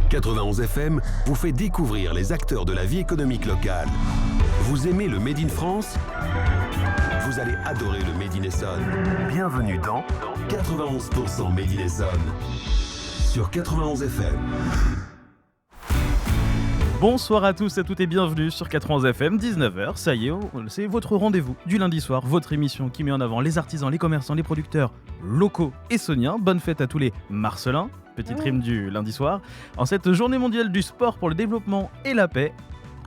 91 FM vous fait découvrir les acteurs de la vie économique locale. Vous aimez le Made in France ? Vous allez adorer le Made in Essonne. Bienvenue dans 91% Made in Essonne sur 91 FM. Bonsoir à tous et à toutes et bienvenue sur 91 FM, 19h, ça y est, c'est votre rendez-vous du lundi soir, votre émission qui met en avant les artisans, les commerçants, les producteurs locaux essonniens. Bonne fête à tous les Marcelins, petite rime du lundi soir. En cette journée mondiale du sport pour le développement et la paix,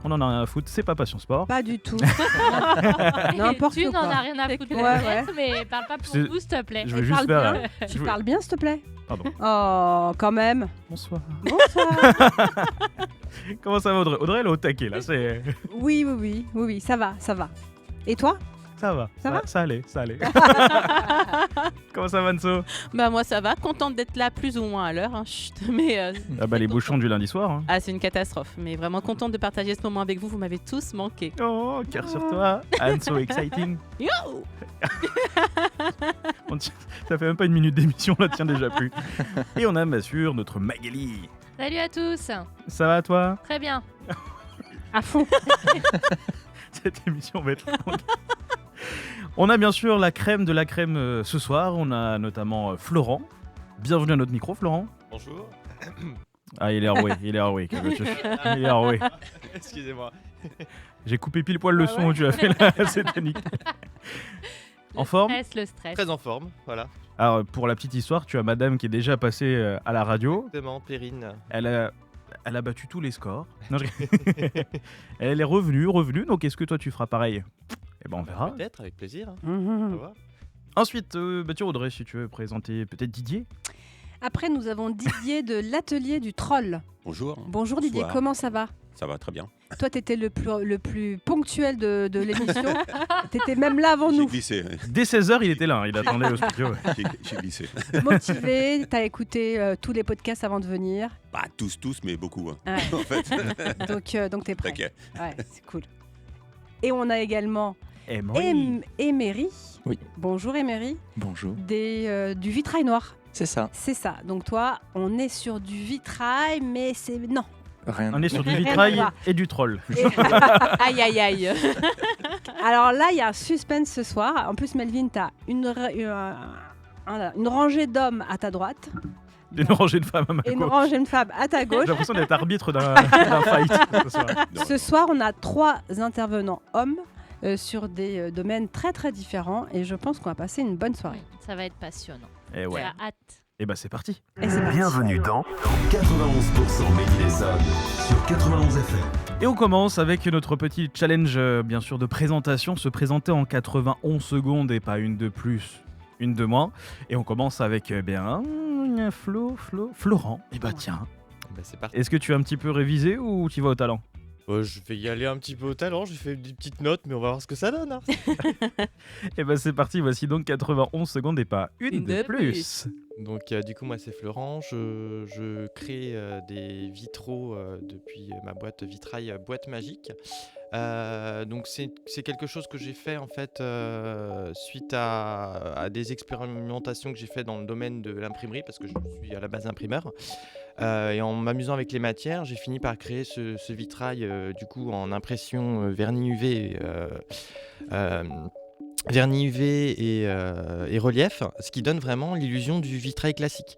on en a rien à foutre, c'est pas Passion Sport. Pas du tout. N'importe Tu quoi. n'en as rien à foutre, Ouais. mais parle pas pour nous, s'il te plaît. Je veux juste parle faire... Tu parles bien, s'il te plaît. Pardon. Oh, quand même. Bonsoir. Bonsoir. Comment ça va Audrey ? Audrey elle est au taquet là, c'est... Oui, ça va. Et toi ? Ça va, Ça va ça allait. Comment ça va Anso ? Bah moi ça va, contente d'être là plus ou moins à l'heure, hein. Chut, mais Ah bah les bouchons du lundi soir. Hein. c'est une catastrophe, mais vraiment contente de partager ce moment avec vous, vous m'avez tous manqué. Oh, cœur sur toi, Anso exciting. Yo. Ça fait même pas une minute d'émission, on la tient déjà plus. Et on a bien sûr notre Magali. Salut à tous. Ça va toi ? Très bien. À fond. Cette émission va être longue. On a bien sûr la crème de la crème ce soir. On a notamment Florent. Bienvenue à notre micro, Florent. Bonjour. Ah, il est enroué. Il est enroué. Excusez-moi. J'ai coupé pile poil le son où tu as fait là. C'était nickel. En forme ? Le stress. Très en forme, voilà. Alors, pour la petite histoire, tu as madame qui est déjà passée à la radio. Exactement, Perrine. Elle a battu tous les scores. Non, elle est revenue. Donc, est-ce que toi, tu feras pareil ? Eh ben, on verra. Peut-être, avec plaisir. On va voir. Ensuite, tu Audrey, si tu veux présenter peut-être Didier. Après, nous avons Didier de l'atelier du troll. Bonjour. Bonjour Didier, Bonsoir. comment ça va ? Ça va très bien. Toi, t'étais le plus ponctuel de l'émission. T'étais même là avant J'ai nous. glissé. Dès 16h, il était là. Il attendait au studio. J'ai glissé. Motivé, t'as écouté tous les podcasts avant de venir. Pas tous, mais beaucoup. Hein. Ouais. En fait, Donc t'es prêt. taquet. Ouais, c'est cool. Et on a également Emery. Émery. Oui. Bonjour Émery. Bonjour. Du vitrail noir. C'est ça. C'est ça. Donc toi, on est sur du vitrail, mais c'est... Non. Rien. On est sur du Rien à vitrail voir. et du troll. Et- Aïe. Alors là, il y a un suspense ce soir. En plus, Melvin, t'as une rangée d'hommes à ta droite Une rangée de femmes à ma et une gauche. rangée de femmes à ta J'ai gauche. l'impression d'être arbitre d'un fight ce soir. Ce soir, on a 3 intervenants hommes sur des domaines très très différents et je pense qu'on va passer une bonne soirée. Ça va être passionnant. Et ouais. J'ai hâte. Et bah c'est parti. Et c'est parti. Bienvenue dans 91% Made in Essonne sur 91 FM. Et on commence avec notre petit challenge, bien sûr, de présentation. Se présenter en 91 secondes et pas une de plus, une de moins. Et on commence avec Florent. Et bah tiens, Bah, c'est parti. est-ce que tu as un petit peu révisé ou tu vas au talent ? Je vais y aller un petit peu au talent. J'ai fait des petites notes, mais on va voir ce que ça donne. Hein. Et bah c'est parti, voici donc 91 secondes et pas une de plus. Donc, du coup, moi, c'est Florent. Je crée des vitraux depuis ma boîte vitrail Boîte Magique. Donc, c'est quelque chose que j'ai fait en fait suite à des expérimentations que j'ai fait dans le domaine de l'imprimerie, parce que je suis à la base imprimeur. Et en m'amusant avec les matières, j'ai fini par créer ce vitrail du coup en impression vernis UV. Vernis UV et relief, ce qui donne vraiment l'illusion du vitrail classique.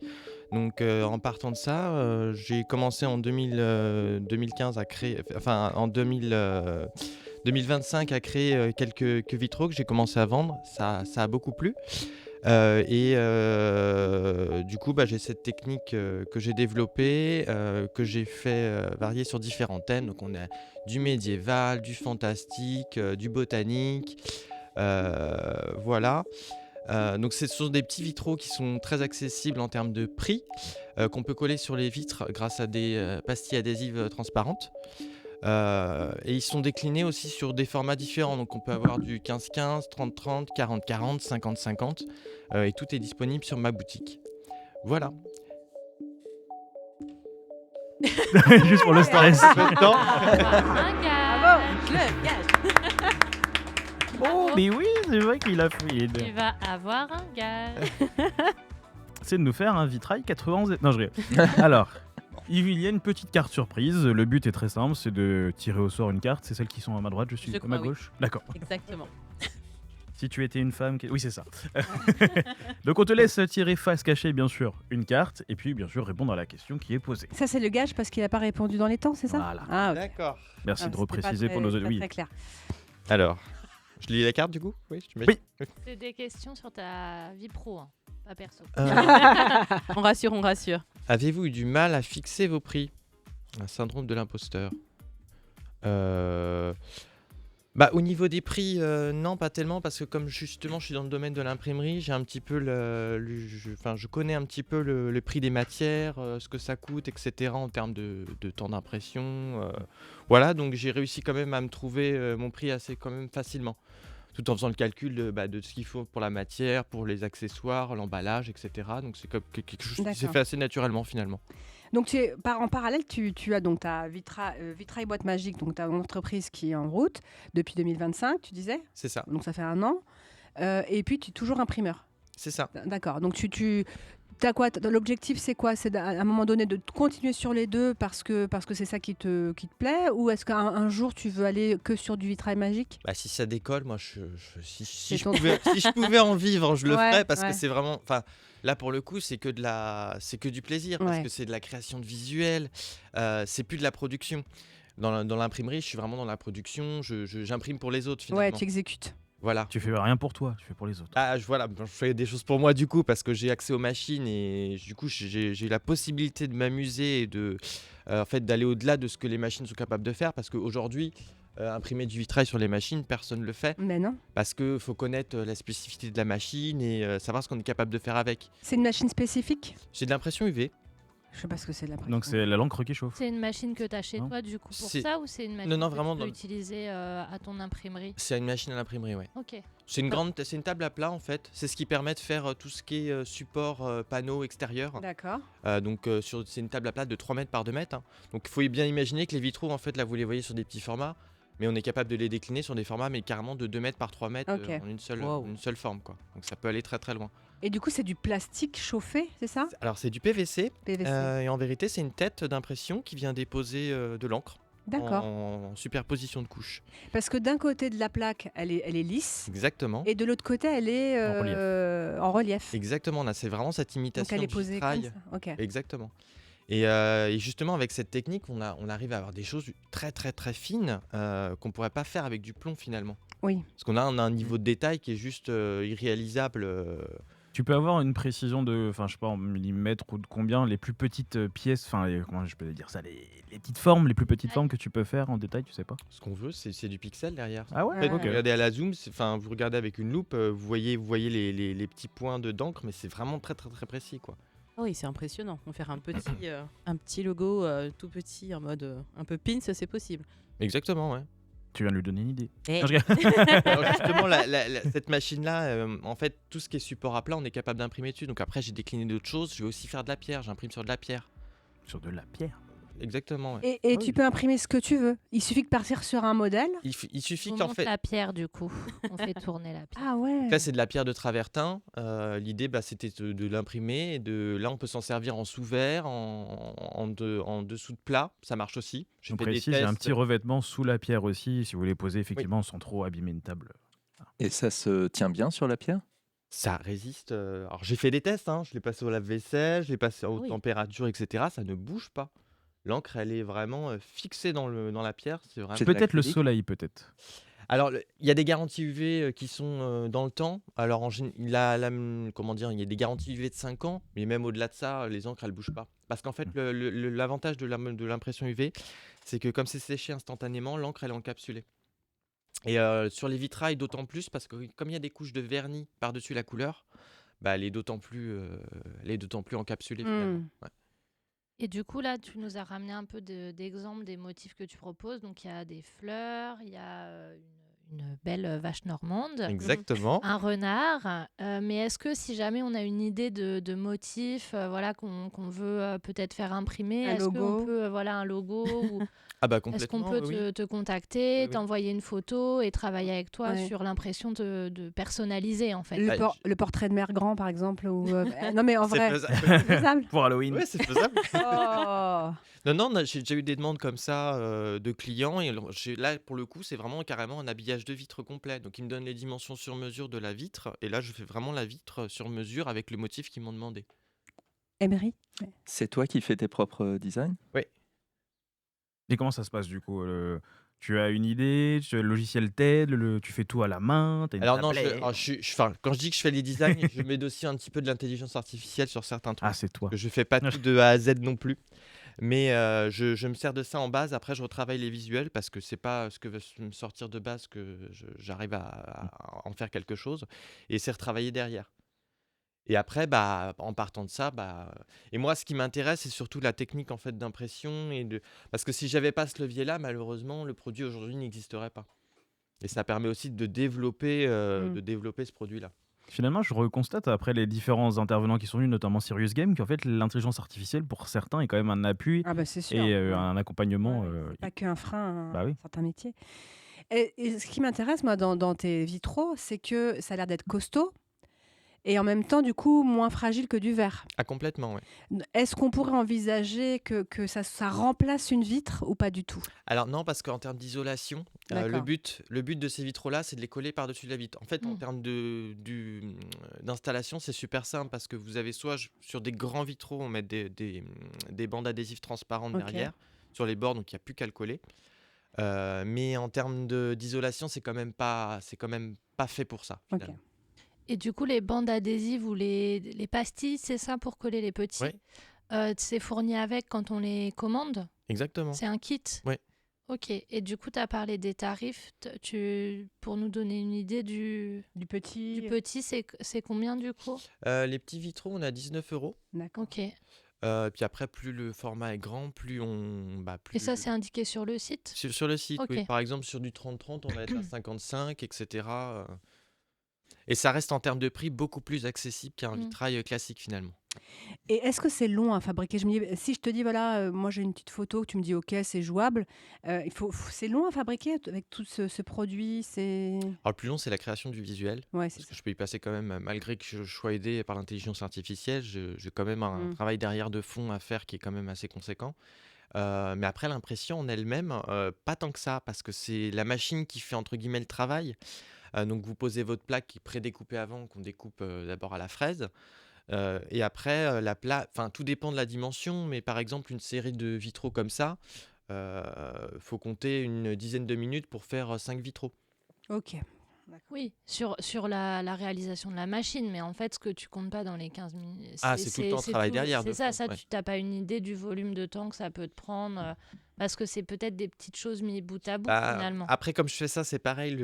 Donc en partant de ça, j'ai commencé en 2015 à créer, enfin en 2025 à créer quelques vitraux que j'ai commencé à vendre. Ça a beaucoup plu. Du coup, j'ai cette technique que j'ai développée, que j'ai fait varier sur différents thèmes. Donc on a du médiéval, du fantastique, du botanique. Voilà. Donc ce sont des petits vitraux qui sont très accessibles en termes de prix, qu'on peut coller sur les vitres grâce à des pastilles adhésives transparentes. Et ils sont déclinés aussi sur des formats différents. Donc on peut avoir du 15-15, 30-30, 40-40, 50-50. Et tout est disponible sur ma boutique. Voilà. Juste pour le stress. Maintenant, Un gage. Le gage. Oh, mais oui, c'est vrai qu'il a fait. Tu vas avoir un gage. C'est de nous faire un vitrail 91. Non, je rigole. Alors, Il y a une petite carte surprise. Le but est très simple, c'est de tirer au sort une carte. C'est celles qui sont à ma droite, je suis Je à ma crois, oui. gauche. D'accord. Exactement. Si tu étais une femme... Oui, c'est ça. Donc on te laisse tirer face cachée, bien sûr, une carte. Et puis, bien sûr, répondre à la question qui est posée. Ça, c'est le gage parce qu'il n'a pas répondu dans les temps, c'est ça? Voilà. Ah, ok. D'accord. Merci Ah, de c'était repréciser pas pour nos... très- pas Oui. très clair. Alors, je lis la carte du coup? Oui, C'est des questions sur ta vie pro, hein, pas perso. On rassure. Avez-vous eu du mal à fixer vos prix? Un syndrome de l'imposteur. Au niveau des prix, non, pas tellement, parce que comme justement je suis dans le domaine de l'imprimerie, j'ai un petit peu je connais un petit peu le prix des matières, ce que ça coûte, etc. en termes de temps d'impression. Voilà, donc j'ai réussi quand même à me trouver mon prix assez quand même facilement, tout en faisant le calcul de ce qu'il faut pour la matière, pour les accessoires, l'emballage, etc. Donc c'est comme quelque chose qui s'est D'accord. fait assez naturellement finalement. Donc, en parallèle, tu as donc ta Vitrail Boîte Magique, donc ta entreprise qui est en route depuis 2025, tu disais. C'est ça, Donc, ça fait 1 an. Et puis, tu es toujours imprimeur. c'est ça. D'accord. Donc, t'as quoi? L'objectif, c'est quoi? C'est à un moment donné de continuer sur les deux parce que c'est ça qui te plaît? Ou est-ce qu'un jour, tu veux aller que sur du Vitrail Magique? Bah, si ça décolle, moi, si C'est je ton- si je pouvais en vivre, je le Ouais, ferais parce ouais. que c'est vraiment. Enfin, là, pour le coup, c'est que du plaisir parce Ouais. que c'est de la création de visuels. C'est plus de la production. Dans l'imprimerie, je suis vraiment dans la production. J'imprime pour les autres Ouais, finalement. tu exécutes. Voilà. Tu fais rien pour toi, tu fais pour les autres. Voilà, je fais des choses pour moi du coup parce que j'ai accès aux machines et du coup j'ai la possibilité de m'amuser et en fait d'aller au-delà de ce que les machines sont capables de faire parce qu'aujourd'hui imprimer du vitrail sur les machines personne ne le fait Mais non. parce qu'il faut connaître la spécificité de la machine et savoir ce qu'on est capable de faire avec. C'est une machine spécifique? J'ai de l'impression UV. Je sais pas ce que c'est de la Donc c'est la l'encre qui chauffe. C'est une machine que tu as chez Non. toi, du coup, pour C'est- ça, ou c'est une machine non, que vraiment tu peux dans- utiliser à ton imprimerie? C'est une machine à l'imprimerie, ouais. Ok. C'est une table à plat en fait. C'est ce qui permet de faire tout ce qui est support panneau extérieur. D'accord. C'est une table à plat de 3 mètres par 2 mètres. Hein. Donc il faut bien imaginer que les vitraux, en fait, là vous les voyez sur des petits formats, mais on est capable de les décliner sur des formats, mais carrément de 2 mètres par 3 mètres Ok. en une Wow. seule forme. Quoi. Donc ça peut aller très très loin. Et du coup, c'est du plastique chauffé, c'est ça? Alors c'est du PVC, PVC. et en vérité c'est une tête d'impression qui vient déposer de l'encre D'accord. en superposition de couches. Parce que d'un côté de la plaque, elle est lisse. Exactement. Et de l'autre côté, elle est en relief. Exactement, là c'est vraiment cette Donc imitation elle est du posée vitrail. comme ça. Ok. Exactement. Et justement, avec cette technique, on arrive à avoir des choses très très très fines qu'on pourrait pas faire avec du plomb finalement. Oui. Parce qu'on a un niveau de détail qui est juste irréalisable. Tu peux avoir une précision de, enfin, je sais pas, en millimètres ou de combien, les plus petites pièces, enfin, comment je peux dire ça, les petites formes, les plus petites Ouais. formes que tu peux faire en détail, tu sais pas? Ce qu'on veut, c'est du pixel derrière. Ah ouais, Ouais. Vous ok. regardez à la zoom, vous regardez avec une loupe, vous voyez les petits points d'encre, mais c'est vraiment très très très précis quoi. Ah oui, c'est impressionnant. On faire un petit logo tout petit en mode un peu pins, c'est possible. Exactement, ouais. Tu viens de lui donner une idée. Eh. Non, je rigole. Alors justement, cette machine-là, en fait, tout ce qui est support à plat, on est capable d'imprimer dessus. Donc après, j'ai décliné d'autres choses. Je vais aussi faire de la pierre. J'imprime sur de la pierre. Sur de la pierre. Exactement. Ouais. Et Ah tu oui. peux imprimer ce que tu veux. Il suffit de partir sur un modèle. Il suffit On qu'en monte fait, la pierre, du coup. On fait tourner la pierre. Ah ouais. là, c'est de la pierre de travertin. L'idée, c'était de l'imprimer. Là, on peut s'en servir en sous-verre, en dessous de plat. Ça marche aussi. J'ai Donc fait des précise, il y a un tests. petit revêtement sous la pierre aussi, si vous voulez poser effectivement sans trop abîmer une table. Et ça se tient bien sur la pierre? Ça résiste. Alors, j'ai fait des tests. Hein. Je l'ai passé au lave-vaisselle, je l'ai passé à haute Oui. température, etc. Ça ne bouge pas. L'encre, elle est vraiment fixée dans la pierre. C'est vraiment C'est de Peut-être le l'acrylique soleil, peut-être. Alors, il y a des garanties UV qui sont dans le temps. Alors, comment dire, il y a des garanties UV de 5 ans, mais même au-delà de ça, les encres, elles ne bougent pas. Parce qu'en fait, l'avantage de l'impression UV, c'est que comme c'est séché instantanément, l'encre, elle est encapsulée. Et sur les vitrails, d'autant plus, parce que comme il y a des couches de vernis par-dessus la couleur, bah, elle est d'autant plus encapsulée finalement. Hmm. Ouais. Et du coup, là, tu nous as ramené un peu d'exemples des motifs que tu proposes. Donc, il y a des fleurs, il y a une une belle vache normande, Exactement. un renard. Mais est-ce que si jamais on a une idée de motif, voilà, qu'on veut peut-être faire imprimer, Un est-ce qu'on logo. peut, voilà, un logo ou Ah bah est-ce qu'on complètement, peut oui. te contacter, Oui, oui. t'envoyer une photo et travailler avec toi Ouais. sur l'impression de personnaliser en fait? Le, Bah, por- le portrait de mère grand, par exemple. Non, mais en C'est vrai, faisable. c'est faisable. Pour Halloween. Ouais, c'est faisable. Oh. Non, j'ai déjà eu des demandes comme ça de clients. Et alors, là, pour le coup, c'est vraiment carrément un habillage de vitre complet. Donc, ils me donnent les dimensions sur mesure de la vitre. Et là, je fais vraiment la vitre sur mesure avec le motif qu'ils m'ont demandé. Emery. C'est toi qui fais tes propres designs? Et comment ça se passe du coup Tu as une idée, le logiciel t'aide, tu fais tout à la main, t'as une Alors, non, tablette. enfin, quand je dis que je fais les designs, je mets aussi un petit peu de l'intelligence artificielle sur certains trucs. Ah, c'est toi. Que je fais pas tout de A à Z non plus. Mais je me sers de ça en base. Après, je retravaille les visuels parce que c'est pas ce que va me sortir de base que j'arrive à en faire quelque chose. Et c'est retravaillé derrière. Et après, bah, en partant de ça, bah, et moi, ce qui m'intéresse, c'est surtout la technique en fait d'impression parce que si j'avais pas ce levier-là, malheureusement, le produit aujourd'hui n'existerait pas. Et ça permet aussi de développer ce produit-là. Finalement, je reconstate après les différents intervenants qui sont venus, notamment Serious Game, qu'en fait l'intelligence artificielle pour certains est quand même un appui Ah bah c'est sûr. et Ouais. un accompagnement. Ouais, c'est pas qu'un frein à bah oui. certains métiers. Et ce qui m'intéresse, moi, dans tes vitraux, c'est que ça a l'air d'être costaud et en même temps, du coup, moins fragile que du verre. Ah, complètement, ouais. Est-ce qu'on pourrait envisager que ça remplace une vitre ou pas du tout? Alors non, parce qu'en termes d'isolation, le D'accord. but de ces vitraux-là, c'est de les coller par-dessus la vitre. En fait, en termes d'installation, c'est super simple parce que vous avez soit sur des grands vitraux, on met des bandes adhésives transparentes Ok. derrière, sur les bords, donc il n'y a plus qu'à le coller. Mais en termes d'isolation, c'est quand même pas fait pour ça, Ok. finalement. Et du coup, les bandes adhésives ou les pastilles, c'est ça pour coller les petits? Oui, C'est fourni avec quand on les commande? exactement. C'est un kit? Oui. Ok. Et du coup, tu as parlé des tarifs. Pour nous donner une idée du Du petit. petit, c'est combien du coup? Les petits vitraux, on a 19 €. D'accord. Ok. Puis après, plus le format est grand, plus Et ça, c'est indiqué sur le site? sur le site, Ok. oui. Par exemple, sur du 30-30, on va être à 55, etc. Et ça reste en termes de prix beaucoup plus accessible qu'un vitrail classique finalement. Et est-ce que c'est long à fabriquer? Je me dis, si je te dis, voilà, moi j'ai une petite photo, tu me dis, ok, c'est jouable, c'est long à fabriquer avec tout ce produit, c'est... Alors le plus long, c'est la création du visuel. Ouais, c'est Parce ça. que je peux y passer quand même, malgré que je sois aidé par l'intelligence artificielle, j'ai quand même un Mm. travail derrière de fond à faire qui est quand même assez conséquent. Mais après, l'impression en elle-même, pas tant que ça, parce que c'est la machine qui fait entre guillemets le travail. Donc vous posez votre plaque qui est prédécoupée avant, qu'on découpe d'abord à la fraise. Et après, tout dépend de la dimension, mais par exemple, une série de vitraux comme ça, faut compter une dizaine de minutes pour faire 5 vitraux. Ok. Oui, sur la réalisation de la machine, mais en fait, ce que tu comptes pas dans les 15 minutes... Ah, c'est tout le temps travail derrière. C'est ça, ouais. tu n'as pas une idée du volume de temps que ça peut te prendre, parce que c'est peut-être des petites choses mises bout à bout, Bah, finalement. après, comme je fais ça, c'est pareil.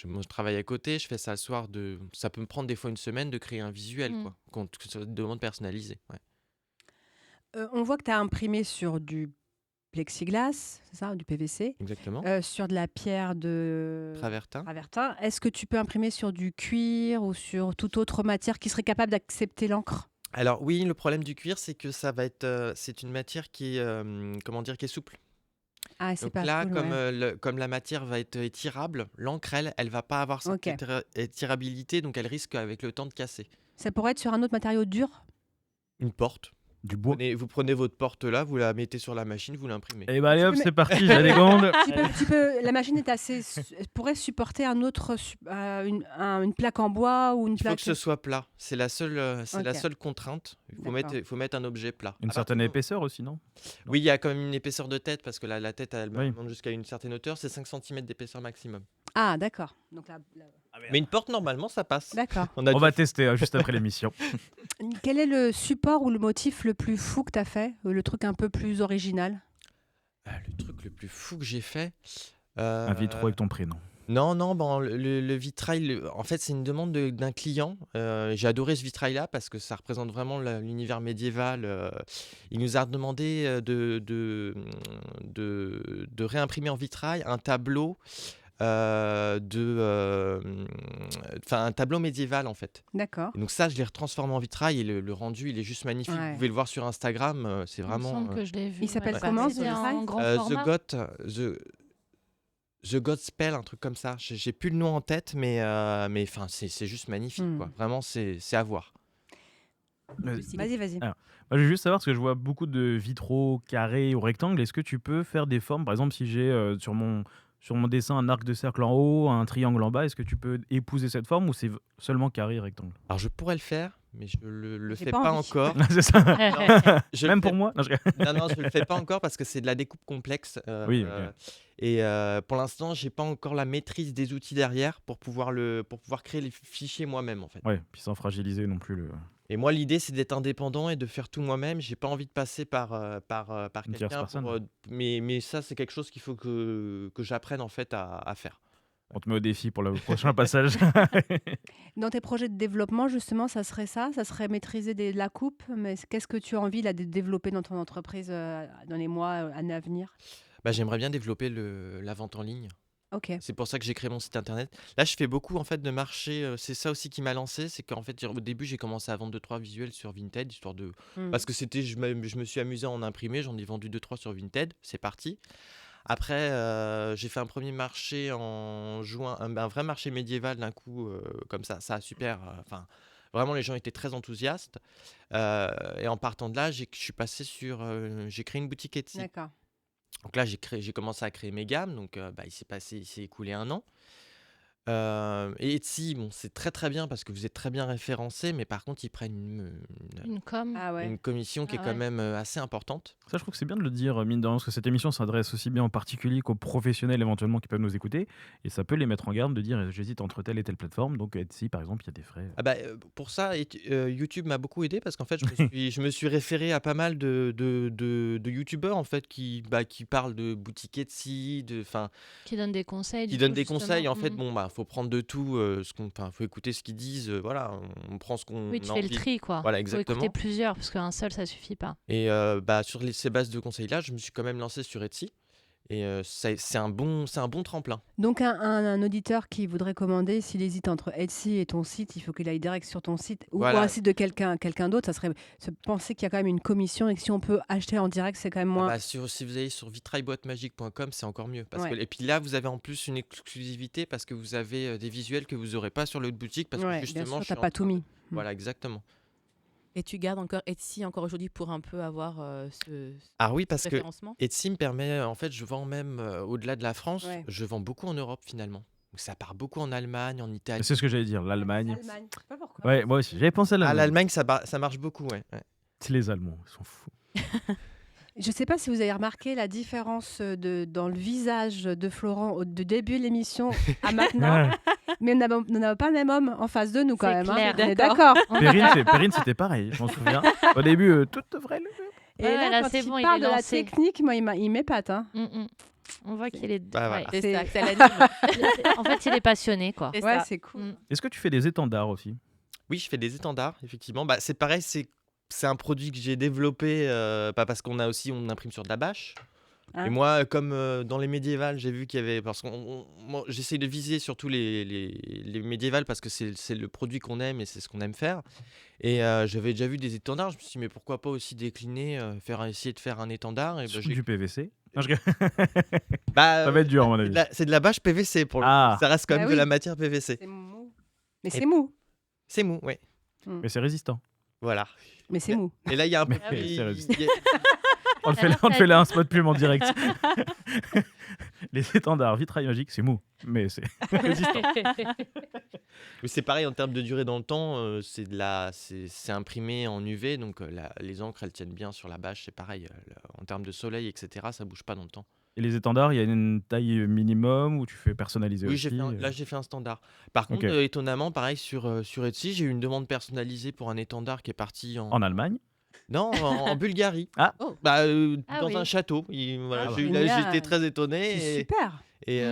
Moi, je travaille à côté, je fais ça le soir. Ça peut me prendre des fois une semaine de créer un visuel, quoi, que ça demande personnalisé. Ouais. On voit que tu as imprimé sur du plexiglas, c'est ça, du PVC, Exactement. sur de la pierre de Travertin. travertin. Est-ce que tu peux imprimer sur du cuir ou sur toute autre matière qui serait capable d'accepter l'encre? Alors oui, le problème du cuir, c'est que ça va être, c'est une matière qui est, qui est souple. Ah, c'est Donc pas là, cool, comme, ouais. comme la matière va être étirable, l'encre, elle va pas avoir cette Ok. étirabilité, donc elle risque avec le temps de casser. Ça pourrait être sur un autre matériau dur? Une porte. Du bois. Vous prenez votre porte là, vous la mettez sur la machine, vous l'imprimez. Et bah allez hop, Mais- c'est parti, j'allégande. La machine est assez, pourrait supporter un autre, une plaque en bois ou une Il faut plaque. que ce soit plat. C'est la seule Ok. contrainte. D'accord. Il faut mettre un objet plat. Une À certaine partir du- épaisseur aussi, non? Oui, il y a quand même une épaisseur de tête parce que la tête, elle Oui. monte jusqu'à une certaine hauteur. C'est 5 cm d'épaisseur maximum. Ah, d'accord. Donc Mais une porte, normalement, ça passe. d'accord. On a On dû- va tester juste après l'émission. Quel est le support ou le motif le plus fou que tu as fait? Le truc un peu plus original? Le truc le plus fou que j'ai fait. Un vitro avec ton prénom. Non, bon, le vitrail, en fait, c'est une demande d'un client. J'ai adoré ce vitrail-là parce que ça représente vraiment l'univers médiéval. Il nous a demandé de réimprimer en vitrail un tableau un tableau médiéval en fait. D'accord. Et donc ça, je l'ai retransformé en vitrail et le rendu, il est juste magnifique. Ouais. Vous pouvez le voir sur Instagram, c'est Il me vraiment semble que je l'ai vu. Il s'appelle ouais. comment, C'est ce en vitrail grand The format. The God Spell, un truc comme ça. J'ai plus le nom en tête, mais c'est juste magnifique, quoi. Vraiment, c'est à voir. Vas-y. Alors, moi, je veux juste savoir, parce que je vois beaucoup de vitraux carrés ou rectangles. Est-ce que tu peux faire des formes? Par exemple, si j'ai sur mon dessin un arc de cercle en haut, un triangle en bas, est-ce que tu peux épouser cette forme ou c'est seulement carré et rectangle? Alors, je pourrais le faire, mais je le J'ai fais pas pas envie. encore. C'est ça. Je le Même fais- pour moi? Non, Non, je le fais pas encore parce que c'est de la découpe complexe. Oui, ok. Et pour l'instant, j'ai pas encore la maîtrise des outils derrière pour pouvoir créer les fichiers moi-même, en fait. Ouais, puis sans fragiliser non plus le. Et moi, l'idée, c'est d'être indépendant et de faire tout moi-même. J'ai pas envie de passer par Une tierce quelqu'un personne. mais ça, c'est quelque chose qu'il faut que j'apprenne en fait à faire. On te met au défi pour le prochain passage. Dans tes projets de développement, justement, ça serait ça? Ça serait maîtriser la coupe? Mais qu'est-ce que tu as envie là, de développer dans ton entreprise dans les mois, années à venir? Bah, j'aimerais bien développer la vente en ligne. Ok. C'est pour ça que j'ai créé mon site internet. Là, je fais beaucoup en fait de marché. C'est ça aussi qui m'a lancé, c'est qu'en fait, au début, j'ai commencé à vendre 2-3 visuels sur Vinted, histoire de parce que je me suis amusé à en imprimer. J'en ai vendu 2-3 sur Vinted. C'est parti. Après, j'ai fait un premier marché en juin, un vrai marché médiéval d'un coup, comme ça a super. Enfin, vraiment, les gens étaient très enthousiastes. Et en partant de là, j'ai créé une boutique Etsy. D'accord. Donc là, j'ai commencé à créer mes gammes. Donc, il s'est écoulé 1 an. Et Etsy, bon, c'est très très bien parce que vous êtes très bien référencé, mais par contre, ils prennent Une com. Ah ouais. une commission qui est Ah quand ouais. même assez importante. Ça, je trouve que c'est bien de le dire, mine de rien, parce que cette émission s'adresse aussi bien aux particuliers qu'aux professionnels éventuellement qui peuvent nous écouter. Et ça peut les mettre en garde de dire j'hésite entre telle et telle plateforme. Donc, Etsy, par exemple, il y a des frais. Ah bah, pour ça, YouTube m'a beaucoup aidé parce qu'en fait, je me suis référé à pas mal de YouTubeurs en fait qui parlent de boutique Etsy, Qui donne des conseils. qui du donnent coup, des conseils. En fait, justement. faut prendre de tout, faut écouter ce qu'ils disent. Voilà, on prend ce qu'on Oui, tu a fais le envie. tri, quoi. Voilà, Faut exactement. écouter plusieurs, parce qu'un seul, ça suffit pas. Et sur ces bases de conseils-là, je me suis quand même lancé sur Etsy. Et c'est un bon tremplin. Donc un auditeur qui voudrait commander, s'il hésite entre Etsy et ton site, il faut qu'il aille direct sur ton site ou Voilà. un site de quelqu'un d'autre. Ça serait se penser qu'il y a quand même une commission et que si on peut acheter en direct, c'est quand même moins. Si vous allez sur vitrailboîtemagique.com, c'est encore mieux. Ouais. Et puis là, vous avez en plus une exclusivité parce que vous avez des visuels que vous n'aurez pas sur l'autre boutique. Parce Ouais, que justement, bien sûr, je suis t'as pas en tout train de- mis. Voilà, exactement. Et tu gardes encore Etsy encore aujourd'hui pour un peu avoir ce Ah oui, parce que référencement? Etsy me permet, en fait, je vends même au-delà de la France, Ouais. je vends beaucoup en Europe finalement. Donc ça part beaucoup en Allemagne, en Italie. C'est ce que j'allais dire, l'Allemagne. Allemagne. Je sais pas pourquoi. Ouais, moi aussi, j'avais pensé à À l'Allemagne. l'Allemagne, ça marche beaucoup, ouais. C'est les Allemands, ils sont fous. Je ne sais pas si vous avez remarqué la différence dans le visage de Florent au de début de l'émission à maintenant, mais on n'a pas le même homme en face de nous quand C'est même. clair. On est D'accord. d'accord. Perrine, c'était pareil, je m'en souviens. Au début, tout devrait le. Et Ouais, là, quand c'est il bon, il parle est de la lancé. technique, moi, il m'épate. Hein. On voit qu'il est. Bah, voilà. C'est C'est- ça, que ça l'anime. En fait, il est passionné, quoi. C'est Ouais, ça. c'est cool. Est-ce que tu fais des étendards aussi? Oui, je fais des étendards, effectivement. Bah, c'est pareil, c'est un produit que j'ai développé, pas parce qu'on imprime sur de la bâche. Hein. Et moi, comme dans les médiévales, j'ai vu qu'il y avait. Parce que moi, j'essaye de viser surtout les médiévales parce que c'est le produit qu'on aime et c'est ce qu'on aime faire. Et j'avais déjà vu des étendards. Je me suis dit, mais pourquoi pas aussi décliner, essayer de faire un étendard. Et Sous j'ai- du PVC? Non, je... Bah, Ça va être dur, à mon avis. c'est de la bâche PVC pour le coup. Ah. Ça reste quand Bah même oui. de la matière PVC. C'est mou. Mais Et- c'est mou. C'est mou, oui. Mais c'est résistant. Voilà. Mais c'est mou. Et là, il y a un peu. Mais il- c'est résistant. il y a- On te fait là un spot pub en direct. Les étendards, vitrail magique, c'est mou, mais c'est résistant. Mais c'est pareil en termes de durée dans le temps, c'est imprimé en UV, donc les encres elles tiennent bien sur la bâche, c'est pareil. En termes de soleil, etc., ça bouge pas dans le temps. Et les étendards, il y a une taille minimum où tu fais personnaliser Oui, aussi. là j'ai fait un standard. Par contre, Ok. étonnamment, pareil sur Etsy, j'ai eu une demande personnalisée pour un étendard qui est parti En Allemagne. non, en Bulgarie. Ah. Oh. Bah, Ah dans oui. un château. Voilà, Ah, j'étais génial. très étonné. C'est Et, super.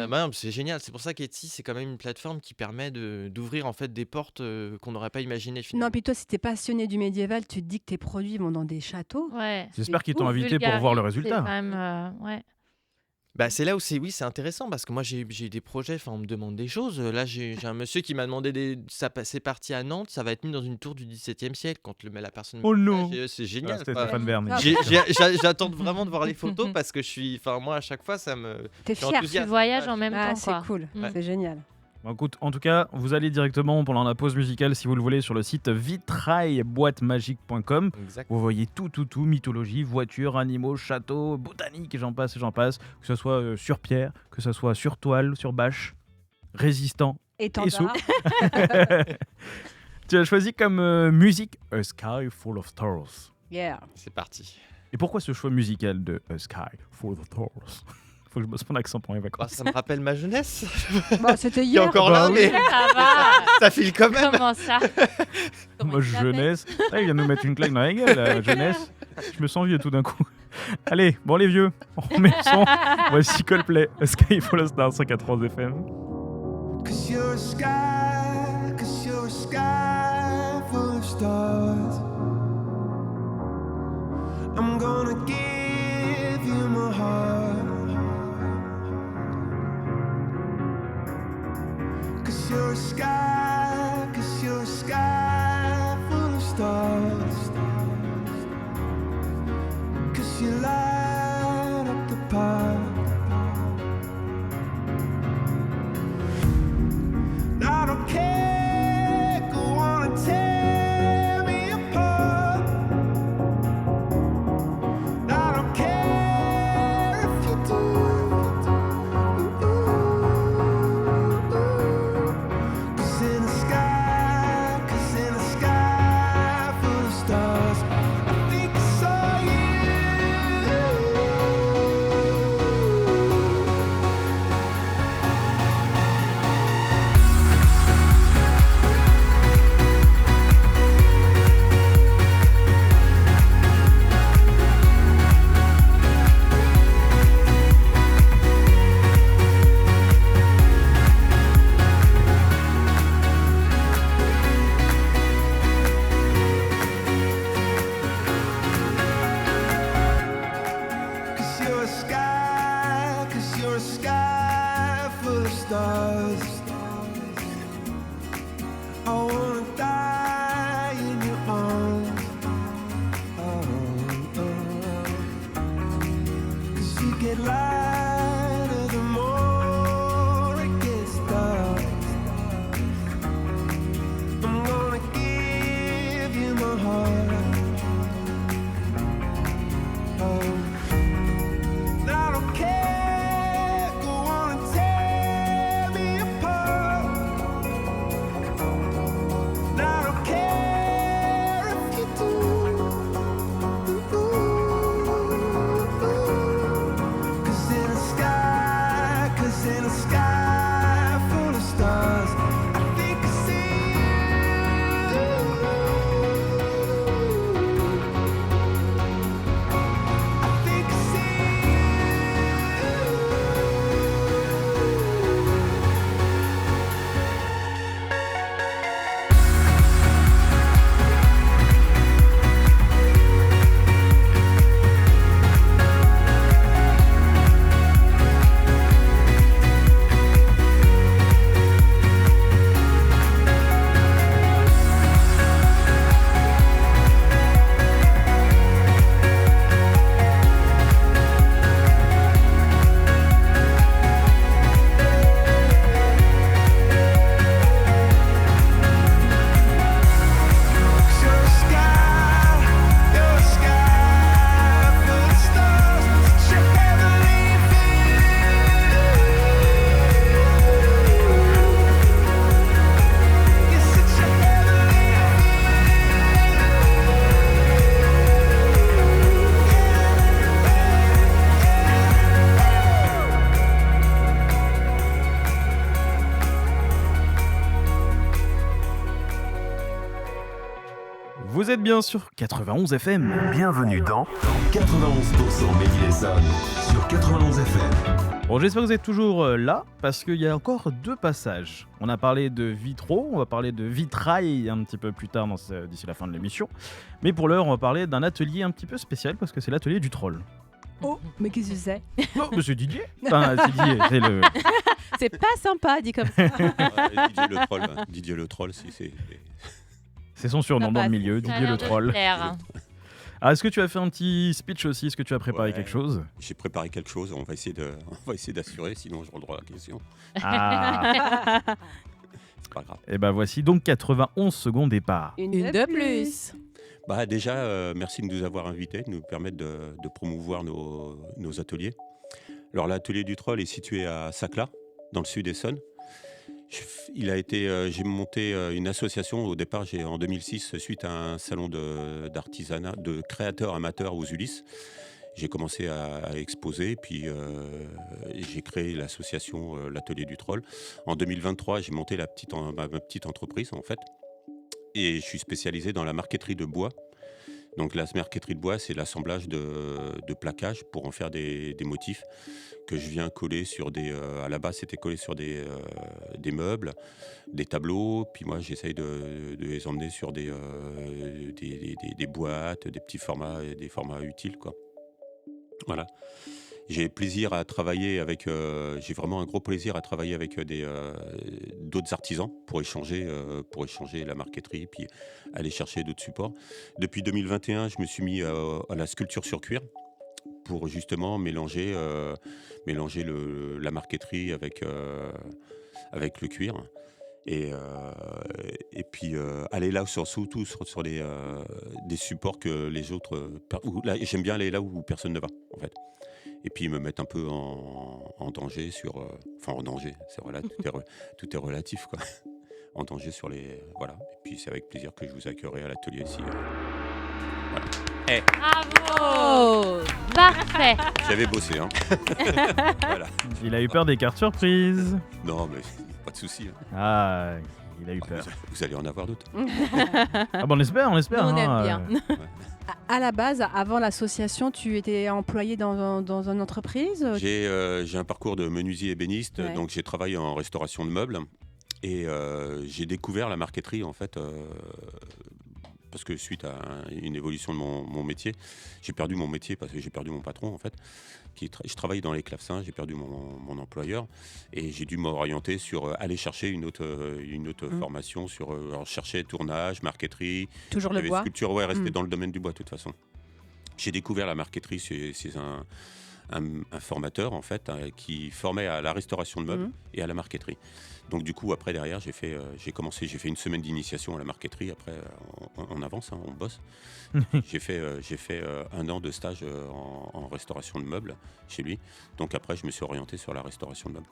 bah non, c'est génial. C'est pour ça qu'Etsy, c'est quand même une plateforme qui permet d'ouvrir en fait des portes qu'on n'aurait pas imaginées finalement. Non, puis toi, si t'es passionné du médiéval, tu te dis que tes produits vont dans des châteaux. Ouais. J'espère qu'ils t'ont ouf, invité pour voir le résultat. C'est quand même, ouais. Bah, c'est là où c'est intéressant parce que moi j'ai des projets, enfin on me demande des choses. Là j'ai un monsieur qui m'a demandé c'est parti à Nantes, ça va être mis dans une tour du XVIIe siècle la personne me Oh dit ça, non. c'est Ah, génial. c'était quoi. Stéphane Bern. Ah, J'attends vraiment de voir les photos parce que moi à chaque fois ça me T'es je suis fier. Tu enthousiaste. voyages Ouais, en même Ah, temps, c'est quoi. cool, Mm. c'est génial. Bon, écoute, en tout cas, vous allez directement pendant la pause musicale, si vous le voulez, sur le site vitrailboîtemagique.com. Exact. Vous voyez tout, mythologie, voitures, animaux, châteaux, botanique, et j'en passe, que ce soit sur pierre, que ce soit sur toile, sur bâche, résistant et Étendard. souple. Tu as choisi comme musique A Sky Full of Stars. Yeah. C'est parti. Et pourquoi ce choix musical de A Sky Full of Stars? Faut que je bosse mon accent pour les Bah, vacances. ça me rappelle ma jeunesse. Bah, c'était Qui est hier. encore Bah là, oui. mais Ça va. ça file quand même. Comment ça? Moi, jeunesse. Ah, il vient de nous mettre une claque dans la gueule, la jeunesse. Je me sens vieux tout d'un coup. Allez, bon les vieux, on met le son. Voici Coldplay, A Sky Full of Stars sur 91 FM. Cause you're a sky full of stars. I'm gonna give you my heart. Cause you're a sky full of stars. Cause you light up the park. I don't care, go on and tear me apart. I don't care if you do. Cause in the sky full of stars, I think I saw you. Cause you're a sky full of stars. I wanna die in your arms. Cause you get lighter the more it gets dark. I'm gonna give you my heart. I don't care, go on and tear me apart. I don't care if you do. Cause in a sky full of stars, I think I see you. I think I see you're a sky full of stars. Such a heavenly feeling. You're such a Vous êtes bien sur 91 FM. Bienvenue dans 91% Made in Essonne sur 91 FM. Bon, j'espère que vous êtes toujours là, parce qu'il y a encore deux passages. On a parlé de vitraux, on va parler de vitrail un petit peu plus tard d'ici la fin de l'émission. Mais pour l'heure, on va parler d'un atelier un petit peu spécial, parce que c'est l'atelier du troll. Oh, mais qu'est-ce que c'est? Oh, mais c'est Didier. Enfin, c'est Didier, c'est le. C'est pas sympa dit comme ça. Didier le troll. Didier le troll, si c'est. C'est son surnom dans le milieu, Ça a Didier le l'air de troll. plaire. Ah, est-ce que tu as fait un petit speech aussi? Est-ce que tu as préparé quelque chose? J'ai préparé quelque chose. On va essayer d'assurer, sinon j'aurai le droit à la question. Ah. C'est pas grave. Et bah voici donc 91 secondes départ. Une de plus. Bah déjà, merci de nous avoir invités, de nous permettre de promouvoir nos ateliers. Alors l'atelier du troll est situé à Sacla, dans le sud d'Essonne. J'ai monté une association au départ en 2006 suite à un salon d'artisanat, de créateurs amateurs aux Ulysses. J'ai commencé à exposer, puis j'ai créé l'association l'atelier du troll. En 2023, j'ai monté ma petite entreprise en fait, et je suis spécialisé dans la marqueterie de bois. Donc la marqueterie de bois, c'est l'assemblage de plaquages pour en faire des motifs que je viens coller sur à la base, c'était collé sur des meubles, des tableaux. Puis moi, j'essaye de les emmener sur des boîtes, des petits formats, des formats utiles, quoi. Voilà. J'ai vraiment un gros plaisir à travailler avec d'autres artisans pour échanger la marqueterie, puis aller chercher d'autres supports. Depuis 2021, je me suis mis à la sculpture sur cuir pour justement mélanger la marqueterie avec le cuir. Et puis aller là surtout sur des supports que les autres... j'aime bien aller là où personne ne va, en fait. Et puis me mettre un peu en danger en danger, c'est vrai, tout est relatif, quoi. En danger sur les... Voilà. Et puis c'est avec plaisir que je vous accueillerai à l'atelier ici. Voilà. Bravo. Parfait. J'avais bossé, hein. Voilà. Il a eu peur des cartes surprises. Non, mais pas de souci. Hein. Ah, il a eu peur. Vous allez en avoir d'autres. Ah bon, on espère. On aime bien. À la base, avant l'association, tu étais employé dans une entreprise? J'ai un parcours de menuisier ébéniste, Ouais. donc j'ai travaillé en restauration de meubles et j'ai découvert la marqueterie en fait parce que suite à une évolution de mon métier, j'ai perdu mon métier parce que j'ai perdu mon patron en fait. Je travaillais dans les clavecins, j'ai perdu mon employeur et j'ai dû m'orienter sur aller chercher une autre formation sur chercher tournage, marqueterie. Toujours le bois? Sculpture, ouais, rester dans le domaine du bois de toute façon. J'ai découvert la marqueterie, c'est un formateur en fait qui formait à la restauration de meubles et à la marqueterie. Donc du coup après derrière j'ai fait une semaine d'initiation à la marqueterie. Après on avance, hein, on bosse. J'ai fait 1 an de stage en restauration de meubles chez lui. Donc après je me suis orienté sur la restauration de meubles.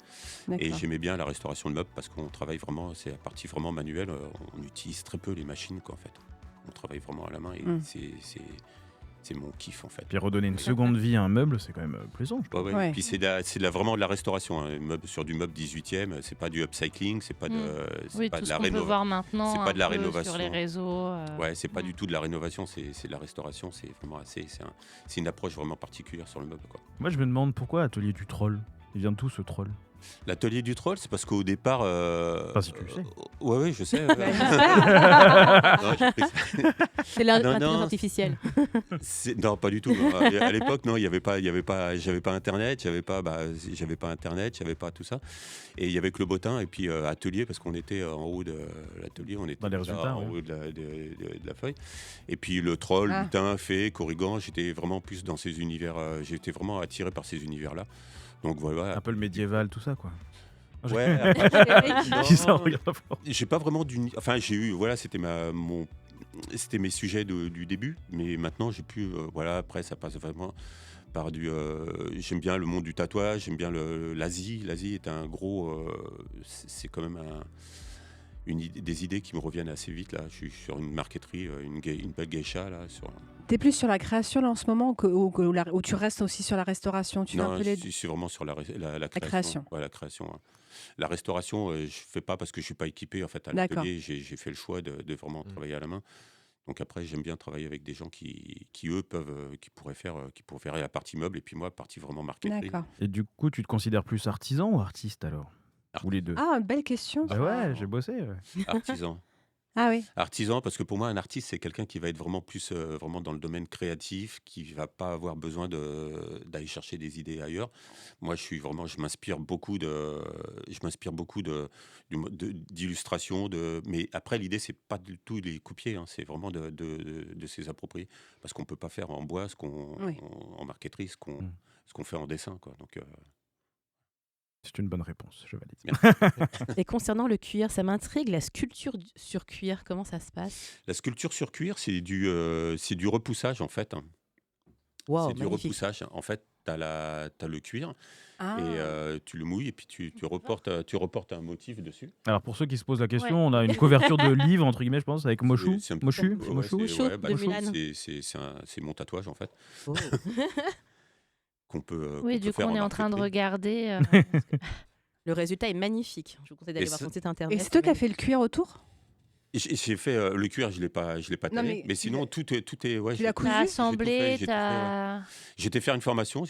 D'accord. Et j'aimais bien la restauration de meubles parce qu'on travaille vraiment, c'est la partie vraiment manuelle. On utilise très peu les machines quoi en fait. On travaille vraiment à la main et c'est mon kiff en fait. Puis redonner une seconde vie à un meuble, c'est quand même plaisant. Je trouve. Ouais. Puis vraiment de la restauration. Hein. Sur du meuble 18e, c'est pas du upcycling, c'est pas de, c'est Oui, pas tout de ce la qu'on peut rénovation. voir maintenant C'est pas de la un peu rénovation. sur les réseaux. Ouais, c'est pas du tout de la rénovation, c'est de la restauration. C'est vraiment c'est une approche vraiment particulière sur le meuble, quoi. Moi, je me demande pourquoi Atelier du Troll. Il vient de tout ce troll? L'atelier du troll, c'est parce qu'au départ. Enfin, si tu le sais. Ouais, je sais. Ouais, Non, j'ai pris ça. C'est Non, l'intelligence non. artificielle. Non, pas du tout. À l'époque, non, j'avais pas Internet, j'avais pas Internet, j'avais pas tout ça. Et il y avait que le bottin et puis atelier parce qu'on était en haut de l'atelier, on était Dans les déjà résultats, en ouais. haut de la feuille. Et puis le troll, lutin, fée, corrigan, j'étais vraiment plus dans ces univers. J'étais vraiment attiré par ces univers-là. Donc voilà. Un peu le médiéval, tout ça, quoi. Ouais. Après, Qui ça, non, regarde pas. j'ai pas vraiment enfin j'ai eu c'était c'était mes sujets du début, mais maintenant j'ai pu après ça passe vraiment par j'aime bien le monde du tatouage, j'aime bien l'Asie est un gros c'est quand même des idées qui me reviennent assez vite là. Je suis sur une marqueterie, une belle geisha là sur. T'es plus sur la création là en ce moment ou tu restes aussi sur la restauration? Tu fais un Non, peu les je suis vraiment sur la création. création. Ouais, la création. Hein. La restauration, je fais pas parce que je suis pas équipé en fait à D'accord. l'atelier. J'ai fait le choix de vraiment travailler à la main. Donc après, j'aime bien travailler avec des gens qui eux qui pourraient faire la partie meuble et puis moi partie vraiment marqueterie. D'accord. Et du coup, tu te considères plus artisan ou artiste alors? Ou les deux? Ah, belle question. Bah ouais, j'ai bossé. Ouais. Artisan. Ah oui. Artisan, parce que pour moi, un artiste, c'est quelqu'un qui va être vraiment plus vraiment dans le domaine créatif, qui va pas avoir besoin d'aller chercher des idées ailleurs. Moi, je m'inspire beaucoup d'illustrations, mais après, l'idée, c'est pas du tout les copier, hein, c'est vraiment de s'y approprier, parce qu'on peut pas faire en bois Oui. en marqueterie, Mm. ce qu'on fait en dessin, quoi. Donc, C'est une bonne réponse, je valide. Merci. Et concernant le cuir, ça m'intrigue, la sculpture sur cuir, comment ça se passe? La sculpture sur cuir, c'est du repoussage, en fait, hein. Waouh, C'est du magnifique. repoussage. En fait, t'as le cuir Ah. et tu le mouilles et puis tu reportes un motif dessus. Alors pour ceux qui se posent la question, Ouais. on a une couverture de livre, entre guillemets, je pense, avec Moshu. C'est un petit Moshu, peu- c'est ouais, Moshu. Moshu de Moshu, Mulan. c'est mon tatouage, en fait, Oh. qu'on peut Oui, qu'on du peut coup, faire on en est en train de marqueterie. regarder. Le résultat est magnifique. Je vous conseille d'aller Et voir ce- son site internet. Et c'est toi qui as fait le cuir autour? J'ai fait le cuir, je l'ai pas Non, taillé, mais sinon tout est ouais, tu j'ai l'as tout cousu? T'as j'ai tout assemblé, fait, j'ai tout fait, ouais. t'as. J'étais faire une formation,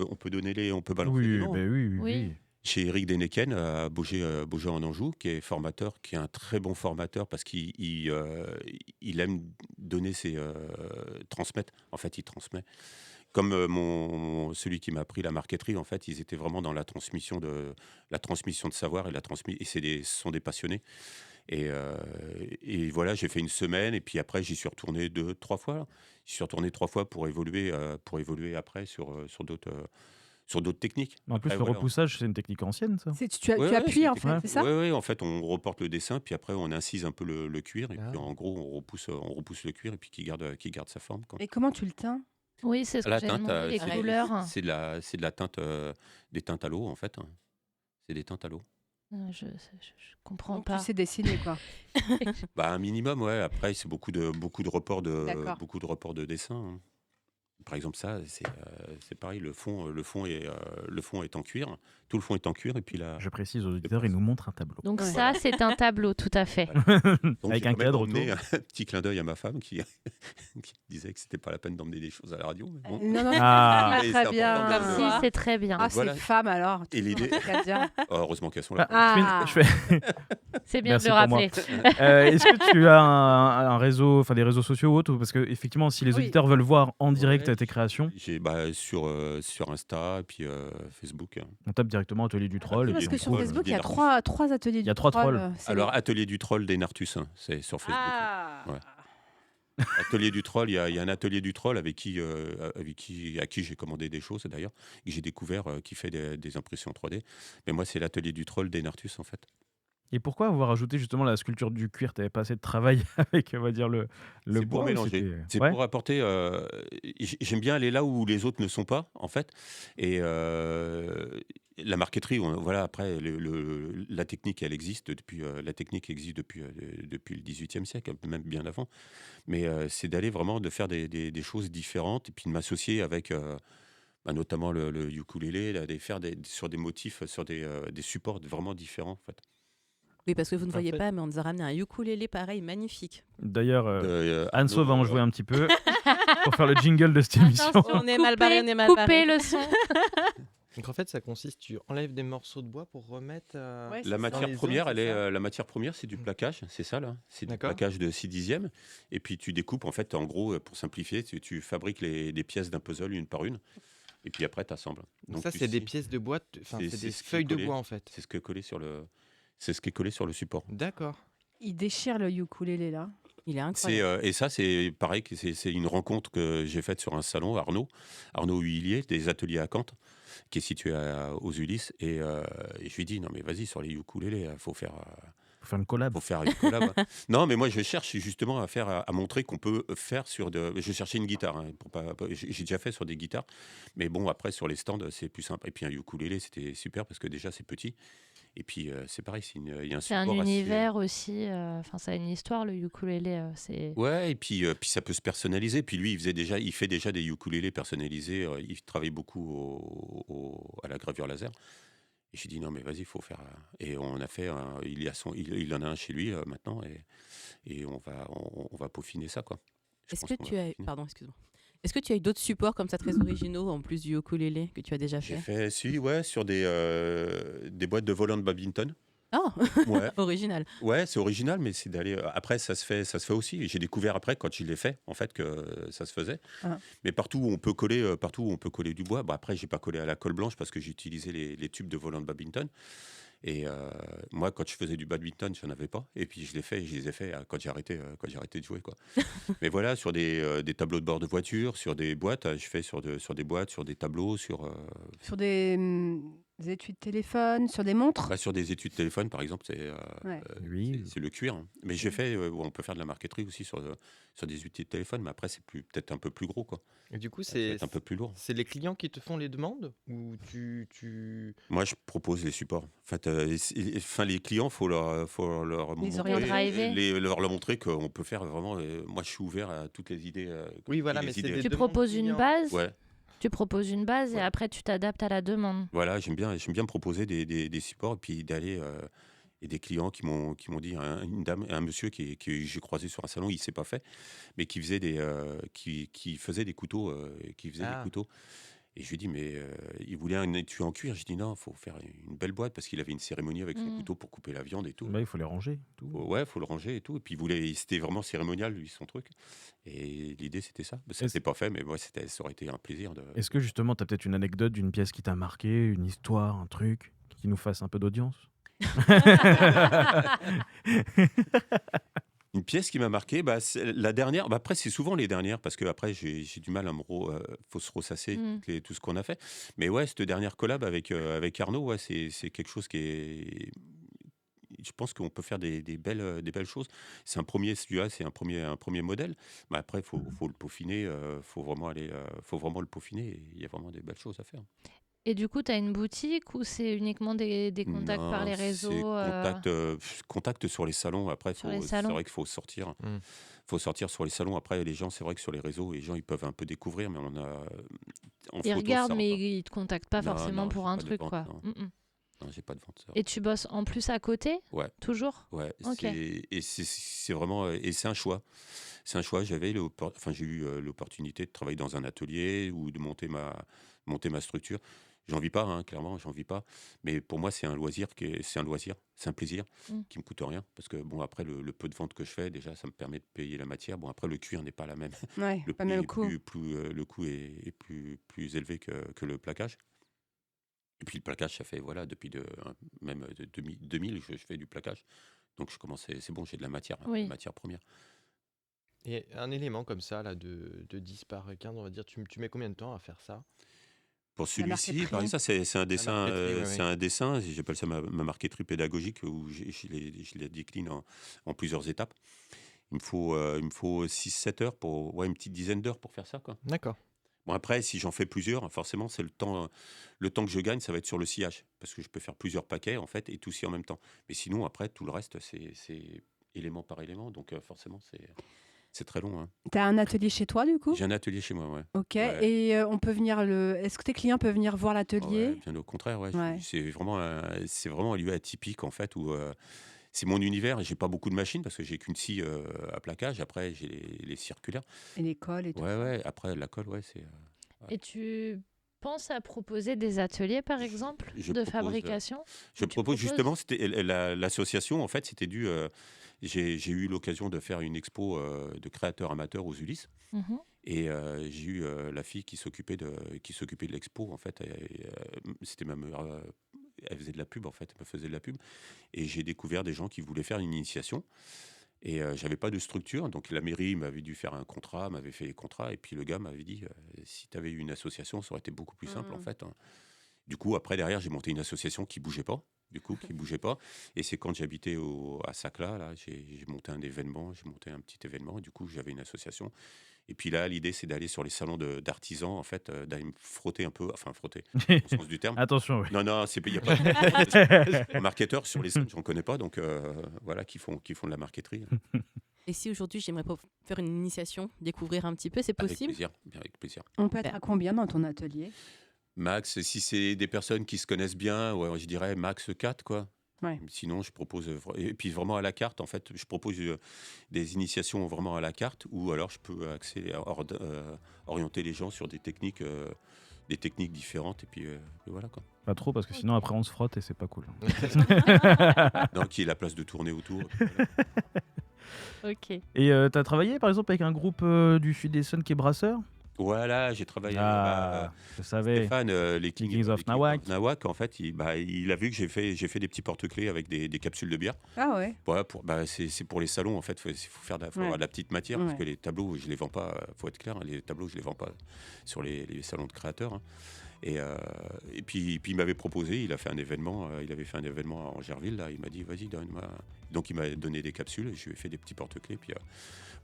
on peut donner on peut balancer des Oui, noms, hein. ben oui, oui, Oui. oui. Chez Eric Deneken à Beaugé en Anjou, qui est formateur, qui est un très bon formateur parce qu'il il aime donner transmettre. En fait, il transmet. Comme celui qui m'a appris la marqueterie, en fait, ils étaient vraiment dans la transmission de savoir et ce sont des passionnés. Et voilà, j'ai fait une semaine et puis après j'y suis retourné 2-3 fois, là. J'y suis retourné 3 fois pour évoluer après sur d'autres techniques. En plus, Après, le voilà. repoussage, c'est une technique ancienne, ça. Tu Ouais, appuies c'est en une fait, technique. c'est ça? Ouais, en fait, on reporte le dessin, puis après, on incise un peu le cuir, et Ah. puis en gros, on repousse le cuir, et puis qui garde sa forme, quoi. Et comment tu le teins? Oui, c'est ce que La j'ai teinte, demandé, les c'est couleurs. c'est de la teinte, des teintes à l'eau, en fait, hein. C'est des teintes à l'eau. Je comprends Donc, pas. tu sais dessiner, quoi. Bah, un minimum, ouais. Après, c'est beaucoup de reports D'accord. de dessin, hein. Par exemple, ça, c'est pareil. Le fond est en cuir. Tout le fond est en cuir, et puis là. Je précise aux auditeurs, il nous montre un tableau. Donc Ouais. ça, c'est un tableau, tout à fait. Donc, Avec j'ai un quand même cadre emmené autour. un petit clin d'œil à ma femme qui disait que c'était pas la peine d'emmener des choses à la radio. Mais bon. Non, non, Ah. Et très c'est bien. important Comme de- Si, ça. c'est très bien. Ah, Voilà. ces femmes alors. Et l'idée- Qu'à dire. Oh, heureusement qu'elles sont là. Ah. Je fais- C'est bien Merci de le pour moi. rappeler. Est-ce que tu as un réseau, enfin des réseaux sociaux ou autres, parce que effectivement, si les Oui. auditeurs veulent voir en direct Ouais, tes créations, J'ai sur Insta et puis Facebook. on tape directement Atelier du Troll. et Parce puis que on sur trouve, Facebook, il y a Bien trois ateliers Il y a du 3 troll, trolls. c'est Alors, les- Atelier du Troll d'Enartus, hein, c'est sur Facebook. Ah. Ouais. Atelier du Troll, il y a un atelier du Troll à qui j'ai commandé des choses d'ailleurs, et que j'ai découvert qui fait des impressions 3D. Mais moi, c'est l'atelier du Troll d'Enartus en fait. Et pourquoi avoir ajouté justement la sculpture du cuir? T'avais pas assez de travail avec, on va dire, le C'est bois pour ou mélanger. c'était- C'est Ouais. pour apporter. J'aime bien aller là où les autres ne sont pas, en fait. Et la marqueterie, voilà. Après, la technique, elle existe depuis. La technique existe depuis le XVIIIe siècle, même bien avant. Mais c'est d'aller vraiment de faire des choses différentes et puis de m'associer avec. Notamment le ukulélé, d'aller faire sur des motifs, sur des supports vraiment différents, en fait. Oui, parce que vous ne voyez fait- pas, mais on nous a ramené un ukulélé pareil, magnifique. D'ailleurs, Arnaud, Anso va en jouer un petit peu pour faire le jingle de cette émission. Attention, On est mal barré, on est mal coupez barré. le son. Donc en fait, ça consiste, tu enlèves des morceaux de bois pour remettre. Ouais, c'est La ça. matière les première, os, c'est ça la matière première, c'est du plaquage, c'est ça là, c'est du D'accord. plaquage de 6/10. Et puis tu découpes en fait, en gros, pour simplifier, tu fabriques les pièces d'un puzzle une par une, et puis après tu assembles. Donc ça, c'est des pièces de bois, enfin, C'est- c'est c'est des ce qui est feuilles de collé. bois en fait. C'est ce qui est collé sur le support. D'accord. Il déchire le ukulélé là. Il est incroyable. Et ça, c'est pareil, c'est une rencontre que j'ai faite sur un salon, Arnaud Huillier, des ateliers à Cantes, qui est situé aux Ulysses. Et je lui ai dit, non mais vas-y, sur les ukulélés, il faut faire Faut faire une collab. pour faire une collab. Non, mais moi je cherche justement à montrer qu'on peut faire sur je cherchais une guitare, hein, j'ai déjà fait sur des guitares, mais bon après sur les stands c'est plus simple. Et puis un ukulélé c'était super parce que déjà c'est petit. Et puis c'est pareil, il y a un C'est un support assez- univers aussi. Enfin, ça a une histoire, le ukulélé. C'est. Ouais, et puis ça peut se personnaliser. Puis lui, il fait déjà des ukulélés personnalisés. Il travaille beaucoup à la gravure laser. Et j'ai dit non, mais vas-y, il faut faire. Et on a fait. Il en a un chez lui maintenant, et on va peaufiner ça, quoi. Je Est-ce pense que qu'on va tu as... peaufiner. Pardon, excuse-moi. Est-ce que tu as eu d'autres supports comme ça très originaux en plus du ukulélé que tu as déjà J'ai fait? fait, ouais, sur des boîtes de volants de badminton. Oh, Ouais, original. ouais, c'est original, mais c'est d'aller. Après, ça se fait aussi. J'ai découvert après, quand je l'ai fait, en fait, que ça se faisait. Ah. Mais partout où on peut coller du bois. Bon, après, j'ai pas collé à la colle blanche parce que j'ai utilisé les tubes de volant de badminton. Et moi, quand je faisais du badminton, je n'en avais pas. Et puis je les ai fait quand j'ai arrêté de jouer, quoi. Mais voilà, sur des tableaux de bord de voiture, sur des boîtes, je fais sur des boîtes, sur des tableaux, Sur des étuis de téléphone, sur des montres. sur des étuis de téléphone, par exemple, Ouais. Oui. c'est le cuir, hein. Mais j'ai fait, on peut faire de la marqueterie aussi sur des outils de téléphone, mais après, c'est peut-être un peu plus gros, quoi. Et du coup, Ça peut être un peu plus lourd. c'est les clients qui te font les demandes ou tu... Moi, je propose les supports. En fait, les clients, faut leur Les orienter. leur montrer qu'on peut faire vraiment. Moi, je suis ouvert à toutes les idées. Oui, voilà, les mais c'est idées. des Tu demandes proposes une clients. base, Ouais, tu proposes une base et Ouais. après tu t'adaptes à la demande. voilà, j'aime bien me proposer des supports et puis d'aller. Et des clients qui m'ont dit, une dame, un monsieur que j'ai croisé sur un salon, il s'est pas fait, mais qui faisait qui faisait des couteaux, Ah. Et je lui ai dit, mais il voulait un étui en cuir. Je dis non, il faut faire une belle boîte parce qu'il avait une cérémonie avec son couteau pour couper la viande et tout. Bah, il faut les ranger. Tout. Ouais, faut le ranger et tout. Et puis c'était vraiment cérémonial, lui, son truc. Et l'idée, c'était ça. Ça Est-ce- s'est pas fait, mais moi, ça aurait été un plaisir de. Est-ce que justement, tu as peut-être une anecdote d'une pièce qui t'a marqué, une histoire, un truc qui nous fasse un peu d'audience? Une pièce qui m'a marqué, c'est la dernière. Après, c'est souvent les dernières parce que après, j'ai du mal à faut se ressasser tout ce qu'on a fait. Mais ouais, cette dernière collab avec Arnaud, ouais, c'est quelque chose qui est. Je pense qu'on peut faire des belles choses. C'est un premier, celui-là, c'est un premier modèle. Mais après, faut le peaufiner. Faut vraiment le peaufiner. Et il y a vraiment des belles choses à faire. Et du coup, tu as une boutique ou c'est uniquement des contacts par les Non, réseaux c'est contact sur les salons. Après, Sur les c'est salons. vrai qu'il faut sortir. Faut sortir sur les salons. Après, les gens, c'est vrai que sur les réseaux, les gens, ils peuvent un peu découvrir, mais en Ils photo, regardent, ça mais rend pas. ils te contactent pas Non, forcément non, pour j'ai un pas de truc, vente, quoi. non. Non, j'ai pas de vente. Et tu bosses en plus à côté, Ouais, toujours? ouais. Ok. C'est vraiment, et c'est un choix. C'est un choix. J'ai eu l'opportunité de travailler dans un atelier ou de monter ma structure. J'en vis pas, hein, clairement, j'en vis pas. Mais pour moi, c'est un loisir, c'est un plaisir qui me coûte rien. Parce que bon, après le peu de ventes que je fais, déjà, ça me permet de payer la matière. Bon, après le cuir n'est pas la même. Ouais, Le pas prix même est coup. le coût est plus élevé que le plaquage. Et puis le plaquage, ça fait depuis même de 2000, je fais du plaquage. Donc je commence, c'est bon, j'ai de la matière première. Et un élément comme ça, là, de 10 par 15, on va dire, tu mets combien de temps à faire ça? Pour celui-ci, marqueterie. par exemple, c'est un dessin, marqueterie, c'est un dessin, j'appelle ça ma marqueterie pédagogique, où je les décline en plusieurs étapes. Il me faut 6-7 heures une petite dizaine d'heures pour faire ça, quoi. D'accord. Bon, après, si j'en fais plusieurs, forcément, c'est le temps que je gagne, ça va être sur le sciage, parce que je peux faire plusieurs paquets, en fait, et tout scier en même temps. Mais sinon, après, tout le reste, c'est élément par élément, donc forcément, c'est très long, hein. Tu as un atelier chez toi, du coup? J'ai un atelier chez moi, ouais. Ok. Ouais. Et on peut venir Est-ce que tes clients peuvent venir voir Ouais, l'atelier? bien au contraire, ouais. Ouais. C'est vraiment un lieu atypique, en fait, où c'est mon univers. J'ai pas beaucoup de machines parce que j'ai qu'une scie à plaquage. Après, j'ai les circulaires. Et l'école et tout Ouais, ça. ouais. Après, la colle, ouais, c'est. Et tu penses à proposer des ateliers, par exemple, Je de propose, fabrication? Je Tu propose proposes justement, c'était l'association, en fait, c'était dû. J'ai eu l'occasion de faire une expo de créateurs amateurs aux Ulysses. Mhm. Et j'ai eu la fille qui s'occupait de l'expo, en fait. C'était même. Elle faisait de la pub, en fait. Elle me faisait de la pub. Et j'ai découvert des gens qui voulaient faire une initiation. Et j'avais pas de structure. Donc la mairie m'avait dû faire un contrat, m'avait fait les contrats. Et puis le gars m'avait dit si tu avais eu une association, ça aurait été beaucoup plus simple, en fait, hein. Du coup, après, derrière, j'ai monté une association qui bougeait pas. Et c'est quand j'habitais à Sacla, là, j'ai monté un événement, j'ai monté un petit événement. Et du coup, j'avais une association. Et puis là, l'idée, c'est d'aller sur les salons d'artisans, en fait, d'aller me frotter un peu, enfin frotter, au sens du terme. Attention, oui. Non, il n'y a pas de marketeur sur les salons, j'en connais pas, donc voilà, qui font de la marqueterie. Et si aujourd'hui j'aimerais faire une initiation, découvrir un petit peu, c'est Avec possible? plaisir, bien avec plaisir. On peut être à combien dans ton atelier? Max, si c'est des personnes qui se connaissent bien, ouais, je dirais max 4, quoi. Ouais. Sinon, je propose. Et puis vraiment à la carte, en fait, je propose des initiations vraiment à la carte, ou alors je peux orienter les gens sur des techniques des techniques différentes, et puis voilà quoi. Pas trop, parce que sinon après on se frotte et c'est pas cool. Donc il y a la place de tourner autour. Ok. Et t'as travaillé par exemple avec un groupe du Sud Essonne qui est Brasseur? Voilà, j'ai travaillé Je savais. Stéphane, les Kings of Nawak. Nawak, en fait, il a vu que j'ai fait des petits porte-clés avec des capsules de bière. Ah ouais. Ouais, c'est pour les salons, en fait, faut avoir de la petite matière, parce que les tableaux, je les vends pas, faut être clair, hein, les tableaux, je les vends pas sur les salons de créateurs. Hein. Et puis il m'avait proposé, il avait fait un événement à Angerville, là, il m'a dit vas-y donne-moi. Donc il m'a donné des capsules, et je lui ai fait des petits porte-clés. Puis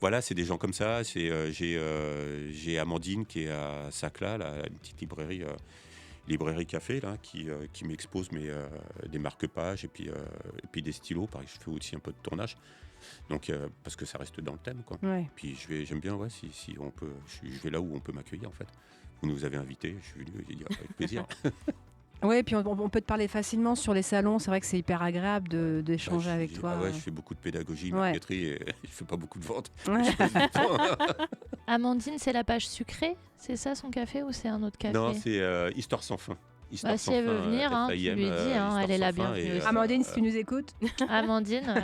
voilà, c'est des gens comme ça. J'ai Amandine qui est à Sacla, là, une petite librairie café là, qui m'expose des marque-pages et puis des stylos. Pareil, je fais aussi un peu de tournage. Donc parce que ça reste dans le thème quoi. Ouais. Puis j'aime bien si on peut, je vais là où on peut m'accueillir en fait. Vous nous avez invités, je suis venu, j'ai dit avec plaisir. Oui, puis on peut te parler facilement sur les salons. C'est vrai que c'est hyper agréable d'échanger avec toi. Je fais beaucoup de pédagogie, Ouais. marqueterie, et je fais pas beaucoup de ventes. Ouais. Je passe du temps. Amandine, c'est la page sucrée? C'est ça son café ou c'est un autre café? Non, c'est Histoire sans fin. Histoire Si elle veut venir, hein, tu lui dis, hein, elle est la bienvenue aussi. Amandine, si tu nous écoutes. Amandine,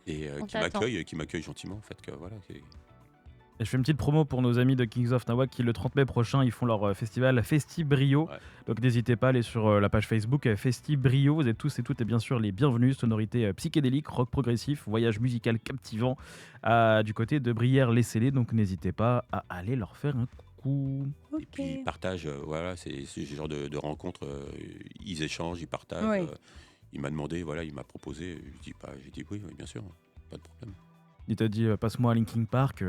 et on qui m'accueille gentiment en fait. Voilà, Et je fais une petite promo pour nos amis de Kings of Nawak qui le 30 mai prochain ils font leur festival Festibrio. Ouais. Donc n'hésitez pas à aller sur la page Facebook Festibrio. Vous êtes tous et toutes et bien sûr les bienvenus. Sonorités psychédéliques, rock progressif, voyage musical captivant du côté de Brière-les-Célés. Donc n'hésitez pas à aller leur faire un coucou. Et puis ils partagent, voilà, c'est ce genre de rencontres, ils échangent, ils partagent. Oui. Il m'a demandé, voilà, il m'a proposé, j'ai dit oui, bien sûr, pas de problème. Il t'a dit passe-moi à Linkin Park.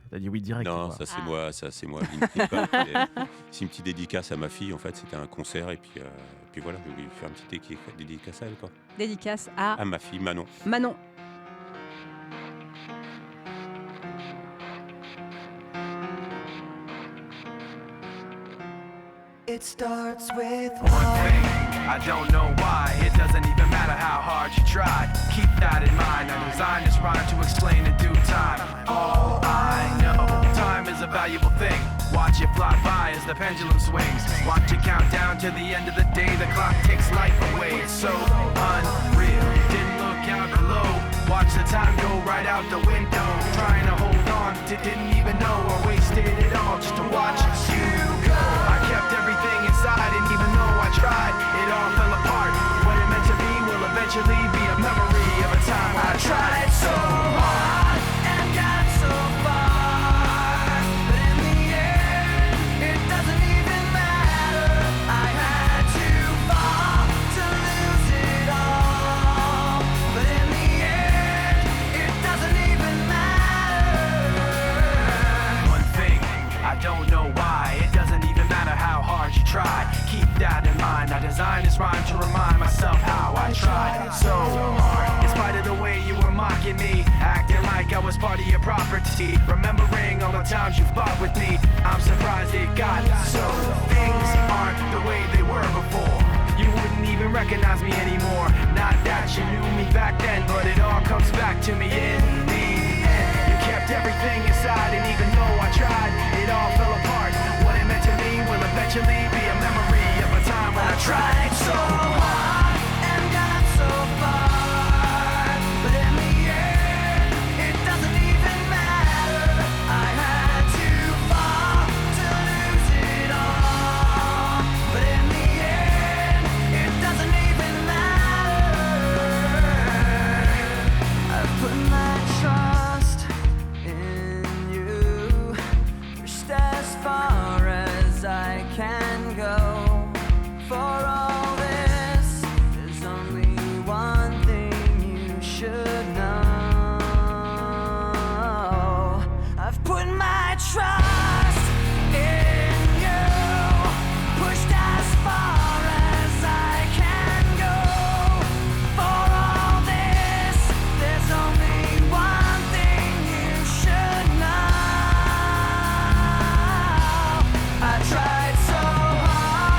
T'as dit oui direct. Non, quoi. ça c'est moi. Linkin Park, c'est une petite dédicace à ma fille, en fait, c'était un concert, et puis voilà, je voulais faire une petite dédicace à elle, quoi. Dédicace à À ma fille Manon. Manon. It starts with One thing, I don't know why. It doesn't even matter how hard you try. Keep that in mind. I designed this rhyme to explain in due time. All I know, time is a valuable thing. Watch it fly by as the pendulum swings. Watch it count down to the end of the day. The clock takes life away. It's so unreal. Didn't look out below. Watch the time go right out the window. Trying to hold on, didn't even know I wasted it all just to watch you go. I kept everything inside, and even though I tried, it all fell apart. What it meant to be will eventually be a memory of a time I tried so hard and got so far. But in the end, it doesn't even matter. I had to fall to lose it all. But in the end, it doesn't even matter. One thing, I don't know why. It doesn't even matter how hard you try. Keep that in mind. I designed this rhyme to remind myself how I tried so hard. In spite of the way you were mocking me, acting like I was part of your property. Remembering all the times you fought with me, I'm surprised it got so. Things aren't the way they were before. You wouldn't even recognize me anymore. Not that you knew me back then, but it all comes back to me in the end. You kept everything inside, and even though I tried, it all fell apart. What it meant to me will eventually be a memory of a time when I tried so hard and got so far. But in the end, it doesn't even matter. I had to fall to lose it all. But in the end, it doesn't even matter. I've put my trust in you, pushed as far as I can go. For all this, there's only one thing you should know. I've put my trust in you, pushed as far as I can go. For all this, there's only one thing you should know. I tried so hard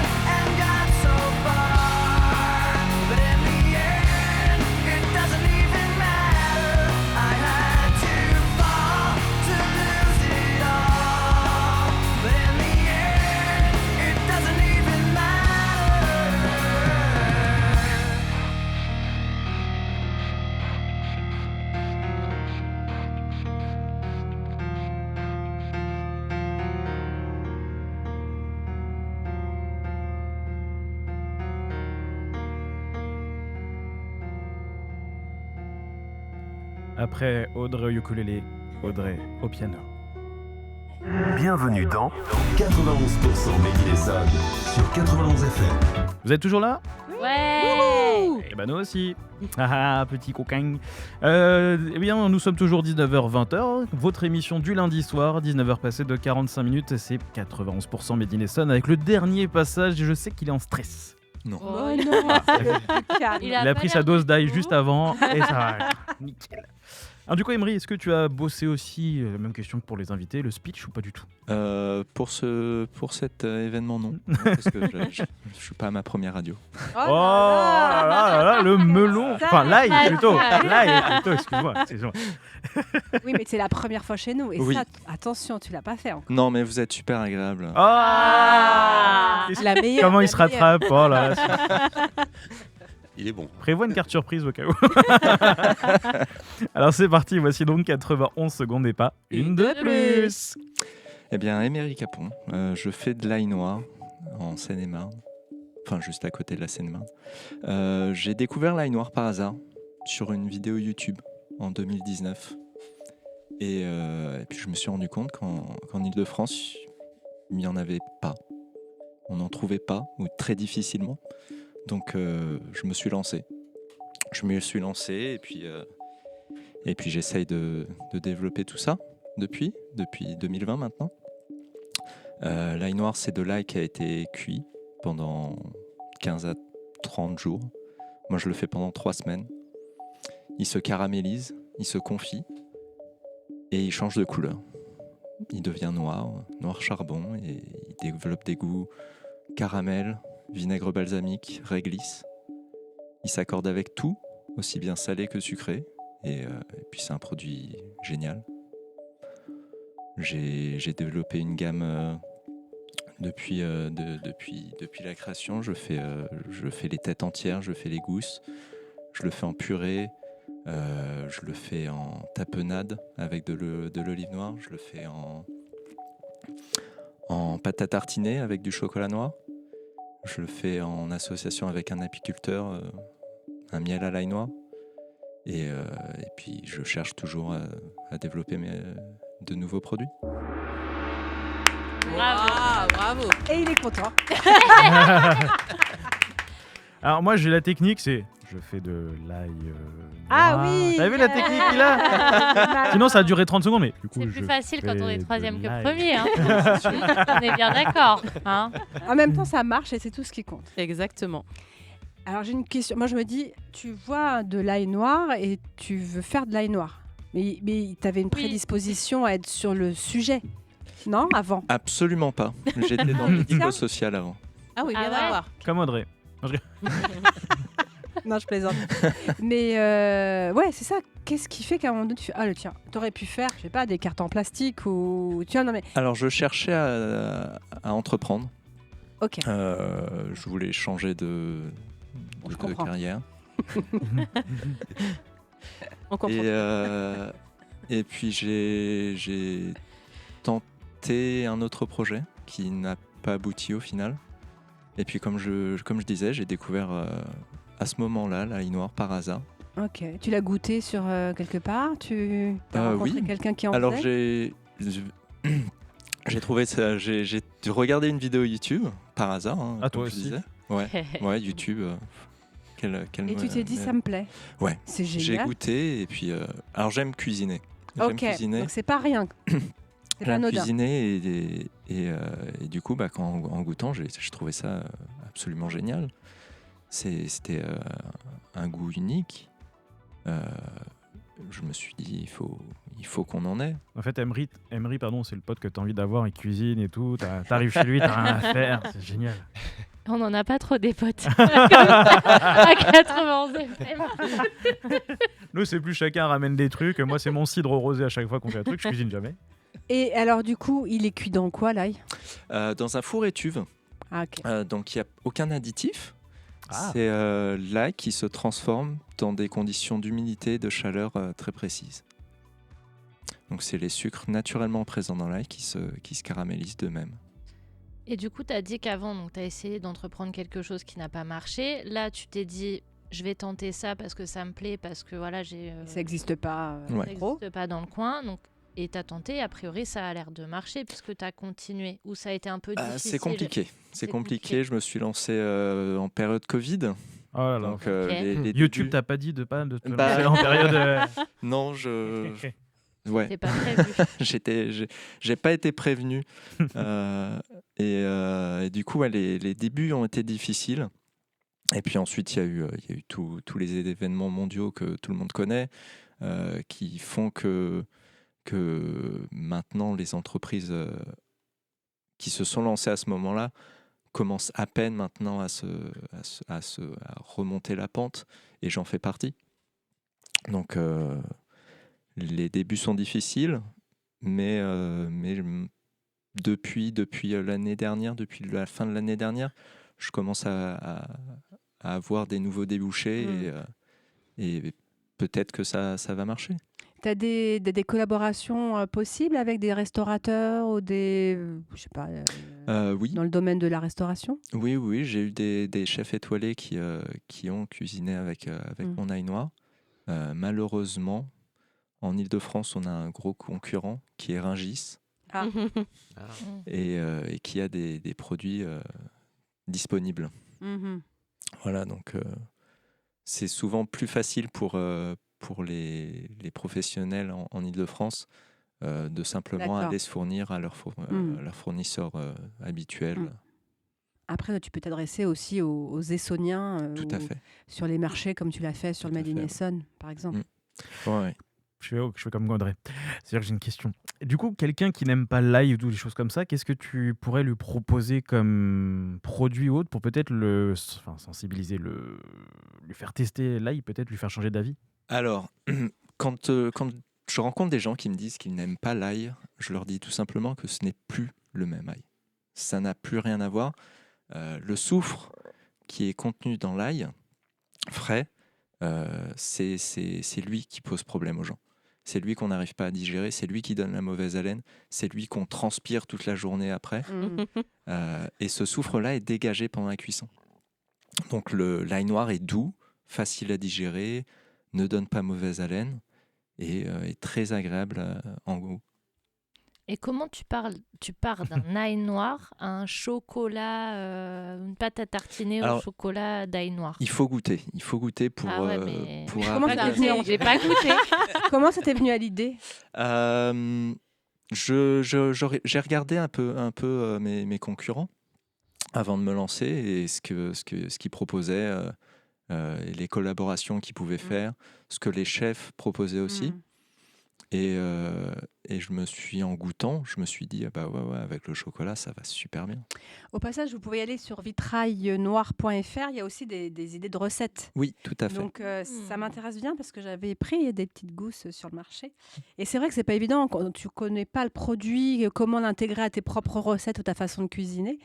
Après Audrey au ukulélé, Audrey au piano. Bienvenue dans 91% Made in Essonne sur 91 FM. Vous êtes toujours là ? Ouais. Eh ben nous aussi. Ah, petit coquin. Eh bien, nous sommes toujours 19h-20h. Votre émission du lundi soir, 19h passées de 45 minutes. C'est 91% Made in Essonne avec le dernier passage. Et je sais qu'il est en stress. Non. Oh non, c'est le plus calme. Il a pris sa dose d'ail juste avant et ça va. Nickel. Alors du coup, Emery, est-ce que tu as bossé aussi, même question que pour les invités, le speech ou pas du tout ? Pour cet événement, non. Non, parce que je suis pas à ma première radio. Oh Oh là là, le melon. Enfin, l'ail plutôt. L'ail plutôt, excuse-moi. Oui, mais c'est la première fois chez nous. Et Oui. ça, attention, tu l'as pas fait encore. Non, mais vous êtes super agréable. Ah La meilleure. Comment il se rattrape ? Oh là là. Il est bon. Prévois une carte surprise au cas où. Alors c'est parti, voici donc 91 secondes et pas une de plus. Eh bien, Emery Capon, je fais de l'ail noir en Seine-et-Marne. Enfin, juste à côté de la Seine-et-Marne. J'ai découvert l'ail noir par hasard sur une vidéo YouTube en 2019. Et puis je me suis rendu compte qu'en Ile-de-France, il n'y en avait pas. On n'en trouvait pas, ou très difficilement. Donc je me suis lancé. Et puis j'essaye de développer tout ça depuis 2020 maintenant. L'ail noir, c'est de l'ail qui a été cuit pendant 15 à 30 jours. Moi, je le fais pendant 3 semaines. Il se caramélise, il se confit et il change de couleur. Il devient noir charbon, et il développe des goûts caramel, vinaigre balsamique, réglisse. Il s'accorde avec tout, aussi bien salé que sucré. Et puis c'est un produit génial. J'ai développé une gamme depuis la création. Je fais les têtes entières, je fais les gousses, je le fais en purée, je le fais en tapenade avec de l'olive noire, je le fais en pâte à tartiner avec du chocolat noir. Je le fais en association avec un apiculteur, un miel à l'ail noir. Et puis, je cherche toujours à développer de nouveaux produits. Bravo, bravo. Et il est content. Alors moi, j'ai la technique, c'est je fais de l'ail Ah noir. oui. T'as vu la technique qu'il a ? Sinon, ça a duré 30 secondes, mais du coup, C'est je plus facile quand on fais est de troisième que l'ail. premier. Hein. On est bien d'accord. Hein. En même temps, ça marche et c'est tout ce qui compte. Exactement. Alors j'ai une question. Moi, je me dis, tu vois de l'ail noir et tu veux faire de l'ail noir. Mais tu avais une prédisposition à être sur le sujet, non ? Avant. Absolument pas. J'étais dans le médico-social avant. Ah oui, bien à voir. Comme Audrey. Non, je plaisante. Mais ouais, c'est ça. Qu'est-ce qui fait qu'à un moment donné, tu fais ah le tien, t'aurais pu faire, je sais pas, des cartes en plastique ou tu vois non mais. Alors, je cherchais à entreprendre. Ok. Je voulais changer de comprends. carrière. On comprend. Et puis j'ai tenté un autre projet qui n'a pas abouti au final. Et puis comme je disais, j'ai découvert à ce moment-là l'ail noir par hasard. Ok. Tu l'as goûté sur quelque part ? Tu as rencontré oui. quelqu'un qui en Alors faisait ? j'ai trouvé ça. J'ai regardé une vidéo YouTube par hasard. Hein, Ah, comme toi je aussi. disais. Ouais, YouTube. Et tu t'es dit ça me plaît. Ouais. C'est J'ai génial. goûté et puis alors j'aime cuisiner. Ok. Donc c'est pas rien. C'est pas J'aime anodin. cuisiner et du coup en goûtant j'ai trouvé ça absolument génial. C'était un goût unique. Je me suis dit il faut qu'on en ait. En fait, Emery, c'est le pote que t'as envie d'avoir, il cuisine et tout. T'arrives chez lui, t'as rien à faire, c'est génial. On n'en a pas trop des potes. À 91 FM. Nous, c'est plus chacun ramène des trucs. Moi, c'est mon cidre rosé à chaque fois qu'on fait un truc, je cuisine jamais. Et alors du coup, il est cuit dans quoi l'ail ? Dans un four étuve. Ah ok. Donc il n'y a aucun additif. Ah. C'est l'ail qui se transforme dans des conditions d'humidité et de chaleur très précises. Donc c'est les sucres naturellement présents dans l'ail qui se caramélisent d'eux-mêmes. Et du coup, tu as dit qu'avant, tu as essayé d'entreprendre quelque chose qui n'a pas marché. Là, tu t'es dit, je vais tenter ça parce que ça me plaît, parce que voilà, Ça n'existe pas Ouais. ça trop. n'existe pas dans le coin. Donc, et tu as tenté, a priori, ça a l'air de marcher puisque tu as continué. Ou ça a été un peu difficile. C'est compliqué. C'est C'est compliqué. compliqué. Je me suis lancé en période Covid. Oh là là. Donc, Ok. les YouTube, débuts- t'as pas dit de te Bah, lancer en période. Non, ouais. C'est pas prévu. J'ai pas été prévenu. Et du coup, ouais, les débuts ont été difficiles. Et puis ensuite, il y a eu tous les événements mondiaux que tout le monde connaît, qui font que maintenant, les entreprises qui se sont lancées à ce moment-là commencent à peine maintenant à remonter la pente. Et j'en fais partie. Donc, les débuts sont difficiles, mais depuis l'année dernière, depuis la fin de l'année dernière, je commence à avoir des nouveaux débouchés et peut-être que ça va marcher. Tu as des collaborations possibles avec des restaurateurs ou je sais pas, Oui, dans le domaine de la restauration? oui, j'ai eu des chefs étoilés qui ont cuisiné avec mon ail noir. Malheureusement, en Île-de-France, on a un gros concurrent qui est Rungis et qui a des produits disponibles. Mhm. Voilà, donc c'est souvent plus facile pour les professionnels en Île-de-France de simplement D'accord. aller se fournir à leur fournisseur habituel. Après, toi, tu peux t'adresser aussi aux Essonniens Tout à fait. sur les marchés, comme tu l'as fait sur Tout le à Made in fait, ouais. Essonne, par exemple. Ouais. Je fais comme Gondry. C'est-à-dire que j'ai une question. Du coup, quelqu'un qui n'aime pas l'ail ou des choses comme ça, qu'est-ce que tu pourrais lui proposer comme produit ou autre pour peut-être sensibiliser, lui faire tester l'ail, peut-être lui faire changer d'avis? Alors, quand je rencontre des gens qui me disent qu'ils n'aiment pas l'ail, je leur dis tout simplement que ce n'est plus le même ail. Ça n'a plus rien à voir. Le soufre qui est contenu dans l'ail frais, c'est lui qui pose problème aux gens. C'est lui qu'on n'arrive pas à digérer, c'est lui qui donne la mauvaise haleine, c'est lui qu'on transpire toute la journée après. Et ce soufre-là est dégagé pendant la cuisson. Donc l'ail noir est doux, facile à digérer, ne donne pas mauvaise haleine et est très agréable en goût. Et comment tu pars d'un ail noir à un chocolat, une pâte à tartiner au chocolat d'ail noir? Il faut goûter pour... Ah ouais, mais... pour Comment ça t'est venu J'ai pas goûté. Comment ça t'est venu à l'idée? J'ai regardé un peu mes concurrents avant de me lancer et ce qu'ils proposaient, et les collaborations qu'ils pouvaient faire, ce que les chefs proposaient aussi. Et je me suis, en goûtant, je me suis dit, ah bah ouais, avec le chocolat, ça va super bien. Au passage, vous pouvez aller sur vitrailnoir.fr. Il y a aussi des idées de recettes. Oui, tout à fait. Donc, ça m'intéresse bien parce que j'avais pris des petites gousses sur le marché. Et c'est vrai que c'est pas évident quand tu connais pas le produit, comment l'intégrer à tes propres recettes ou ta façon de cuisiner.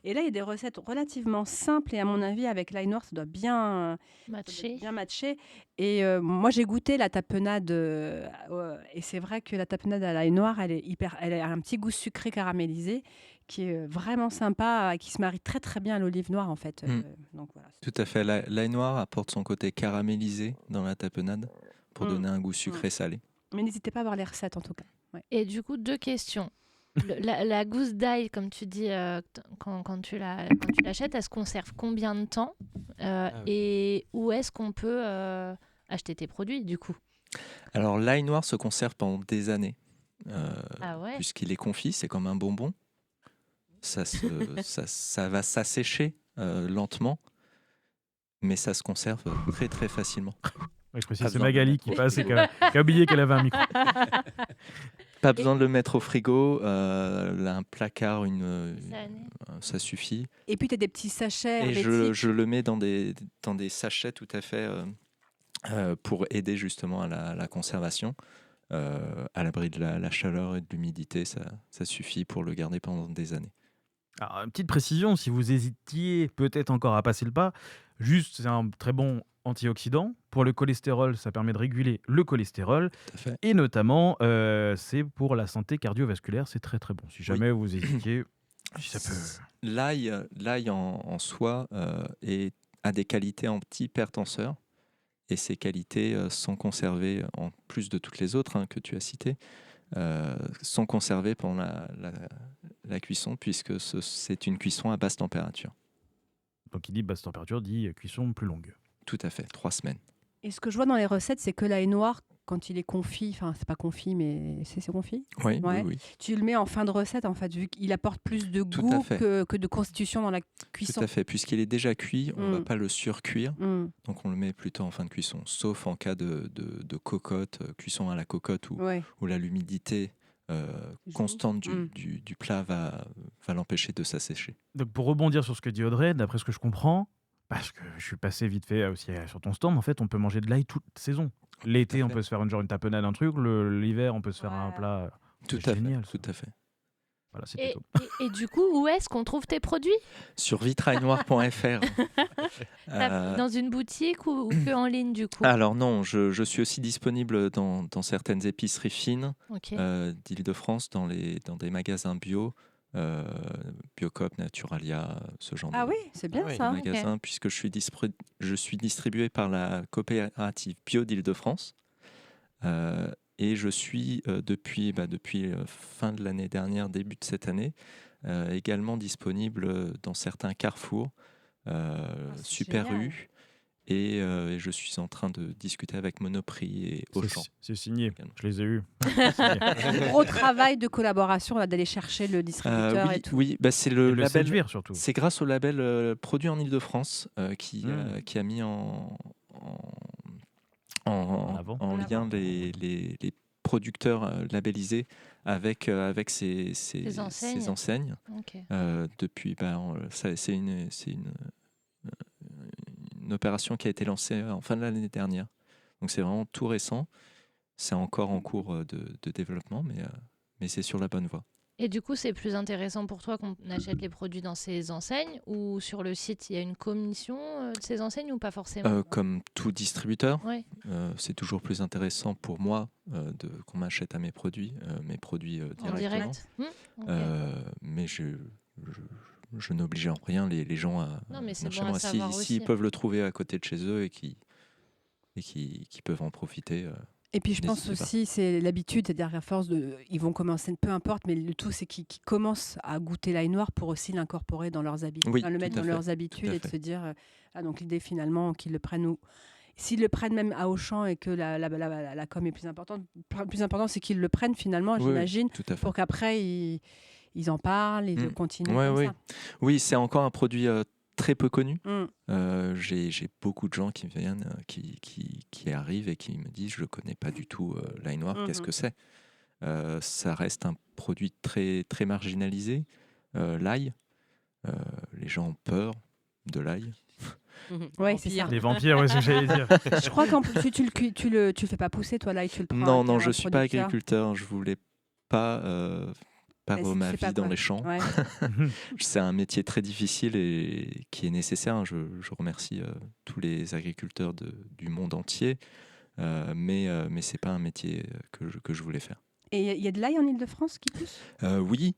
Et là, il y a des recettes relativement simples et à mon avis, avec l'ail noir, ça doit bien matcher. Et moi, j'ai goûté la tapenade et c'est vrai que la tapenade à l'ail noir, elle a un petit goût sucré caramélisé qui est vraiment sympa, qui se marie très très bien à l'olive noire en fait. Donc, voilà. Tout à fait. L'ail noir apporte son côté caramélisé dans la tapenade pour donner un goût sucré-salé. Mais n'hésitez pas à voir les recettes en tout cas. Ouais. Et du coup, 2 questions. La gousse d'ail, comme tu dis, quand tu l'achètes, elle se conserve combien de temps et où est-ce qu'on peut acheter tes produits du coup? Alors l'ail noir se conserve pendant des années, Ouais. puisqu'il est confit, c'est comme un bonbon. Ça va s'assécher lentement, mais ça se conserve très très facilement. Oui, je précise, c'est Magali qui passe et qui a oublié qu'elle avait un micro. Pas besoin de le mettre au frigo, un placard, ça suffit. Et puis tu as des petits sachets Et hermétiques. je le mets dans des sachets tout à fait pour aider justement à la conservation. À l'abri de la chaleur et de l'humidité, ça suffit pour le garder pendant des années. Alors, une petite précision, si vous hésitiez peut-être encore à passer le pas, juste c'est un très bon antioxydant. Pour le cholestérol, ça permet de réguler le cholestérol. Tout à fait. Et notamment, c'est pour la santé cardiovasculaire, c'est très très bon. Si jamais vous hésitiez, si ça peut... L'ail en soi est a des qualités anti-hypertenseurs. Et ces qualités sont conservées, en plus de toutes les autres que tu as citées, sont conservées pendant la cuisson, puisque c'est une cuisson à basse température. Donc il dit basse température, dit cuisson plus longue. Tout à fait, 3 semaines. Et ce que je vois dans les recettes, c'est que l'ail noir, quand il est confit, enfin c'est pas confit, mais c'est confit. Oui, Ouais. oui. Tu le mets en fin de recette, en fait, vu qu'il apporte plus de Tout goût à fait. que de constitution dans la cuisson. Tout à fait, puisqu'il est déjà cuit, on ne va Mm. pas le surcuire, Mm. donc on le met plutôt en fin de cuisson, sauf en cas de cocotte, cuisson à la cocotte, Ouais. où l'humidité constante Mm. du plat va l'empêcher de s'assécher. Donc pour rebondir sur ce que dit Audrey, d'après ce que je comprends, parce que je suis passé vite fait aussi sur ton stand, en fait, on peut manger de l'ail toute saison. L'été, on peut se faire une tapenade, un truc. L'hiver, on peut se faire un plat. Tout C'est à génial, fait, tout à fait. Voilà, c'était Et, top. et du coup, où est-ce qu'on trouve tes produits? Sur vitrailnoir.fr. Dans une boutique ou que en ligne du coup? Alors non, je suis aussi disponible dans certaines épiceries fines Ok. d'Île-de-France, dans des magasins bio, Biocoop, Naturalia, ce genre Ah oui, c'est bien de ça. magasins, puisque je suis distribué par la coopérative bio d'Île-de-France. Et je suis depuis fin de l'année dernière, début de cette année, également disponible dans certains carrefours, Super génial. U, et je suis en train de discuter avec Monoprix et Auchan. C'est signé, je les ai eus. Gros travail de collaboration là, d'aller chercher le distributeur et tout. Oui, c'est Et le le label. séduire, surtout. C'est grâce au label Produit en Ile-de-France qui a mis en avant. lien les producteurs labellisés avec ces enseignes. Ok. Depuis, c'est une opération qui a été lancée en fin de l'année dernière. Donc c'est vraiment tout récent. C'est encore en cours de développement, mais c'est sur la bonne voie. Et du coup, c'est plus intéressant pour toi qu'on achète les produits dans ces enseignes ou sur le site, il y a une commission de ces enseignes ou pas forcément? Comme tout distributeur, Ouais. c'est toujours plus intéressant pour moi qu'on m'achète à mes produits En directement. direct. Ok. Mais je n'oblige en rien les gens à Non, mais c'est venir chez bon à moi. savoir S'ils aussi. peuvent le trouver à côté de chez eux et qui peuvent en profiter. Et puis je pense N'hésitez pas. aussi, c'est l'habitude, c'est-à-dire à force ils vont commencer, peu importe, mais le tout c'est qu'ils commencent à goûter l'ail noir pour aussi l'incorporer dans leurs habitudes, Oui, le mettre tout à dans fait, leurs tout habitudes à et de fait. se dire, donc l'idée finalement qu'ils le prennent s'ils le prennent même à Auchan et que la com est plus importante, plus important c'est qu'ils le prennent finalement, Oui, j'imagine, tout à fait. pour qu'après ils en parlent, ils continuent Ouais, comme oui. ça. Oui, c'est encore un produit très peu connu. Mm. J'ai beaucoup de gens qui viennent, qui arrivent et qui me disent je ne connais pas du tout l'ail noir, qu'est-ce que c'est? Ça reste un produit très, très marginalisé. L'ail, les gens ont peur de l'ail. Ouais, c'est ça. Les vampires, ouais, c'est ce que j'allais dire. Je crois qu'en plus tu le fais pas pousser toi l'ail, tu le prends. Non, avec un je ne suis pas producteur. agriculteur. Je voulais pas perdre ma c'est vie pas dans quoi. les champs. Ouais. C'est un métier très difficile et qui est nécessaire. Je remercie tous les agriculteurs du monde entier, mais ce n'est pas un métier que je voulais faire. Et il y a de l'ail en Ile-de-France qui pousse? Oui,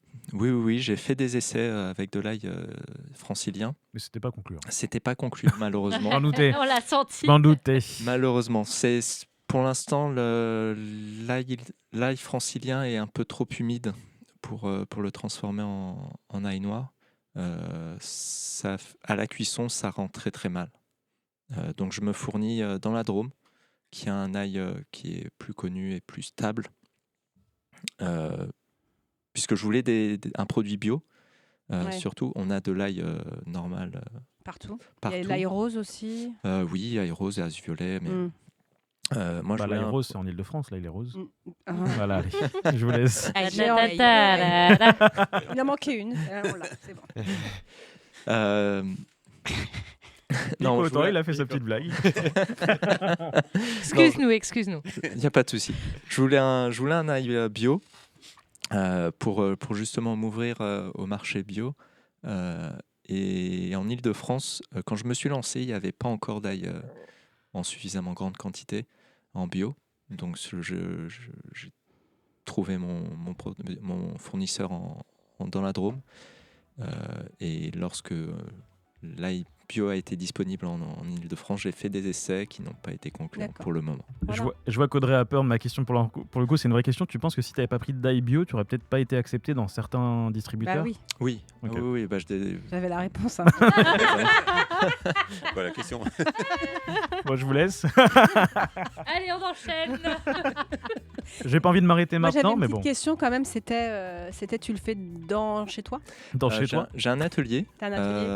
j'ai fait des essais avec de l'ail francilien. Mais c'était pas concluant. C'était pas concluant, malheureusement. M'en doutais. On l'a senti. M'en doutais. Malheureusement, pour l'instant, l'ail francilien est un peu trop humide pour le transformer en ail noir. À la cuisson, ça rend très très mal. Donc je me fournis dans la Drôme, qui a un ail qui est plus connu et plus stable. Puisque je voulais un produit bio, surtout, on a de l'ail normal partout. Il y a l'ail rose aussi. Oui, ail rose et ail violet. Mais moi, l'ail rose, c'est en Ile-de-France, là, il est rose. Ah. Voilà, allez, je vous laisse. Il en manquait une. On l'a, c'est bon. Non, il a fait sa petite blague. Excuse-nous. Il n'y a pas de souci. Je voulais un ail bio pour justement m'ouvrir au marché bio. Et en Ile-de-France, quand je me suis lancé, il n'y avait pas encore d'ail en suffisamment grande quantité en bio. Donc j'ai trouvé mon fournisseur dans la Drôme. Et lorsque l'ail bio a été disponible en Ile-de-France. J'ai fait des essais qui n'ont pas été concluants pour le moment. Voilà. Je vois qu'Audrey a peur de ma question. Pour le coup, c'est une vraie question. Tu penses que si tu n'avais pas pris de d'ail bio, tu n'aurais peut-être pas été accepté dans certains distributeurs? Bah oui, Oui, Ok. oui, j'avais la réponse. hein. Voilà la question. Moi, je vous laisse. Allez, on enchaîne. J'ai pas envie de m'arrêter Moi, j'avais maintenant, une mais petite bon. question quand même, c'était tu le fais chez toi? Chez toi. J'ai un atelier. T'as un atelier?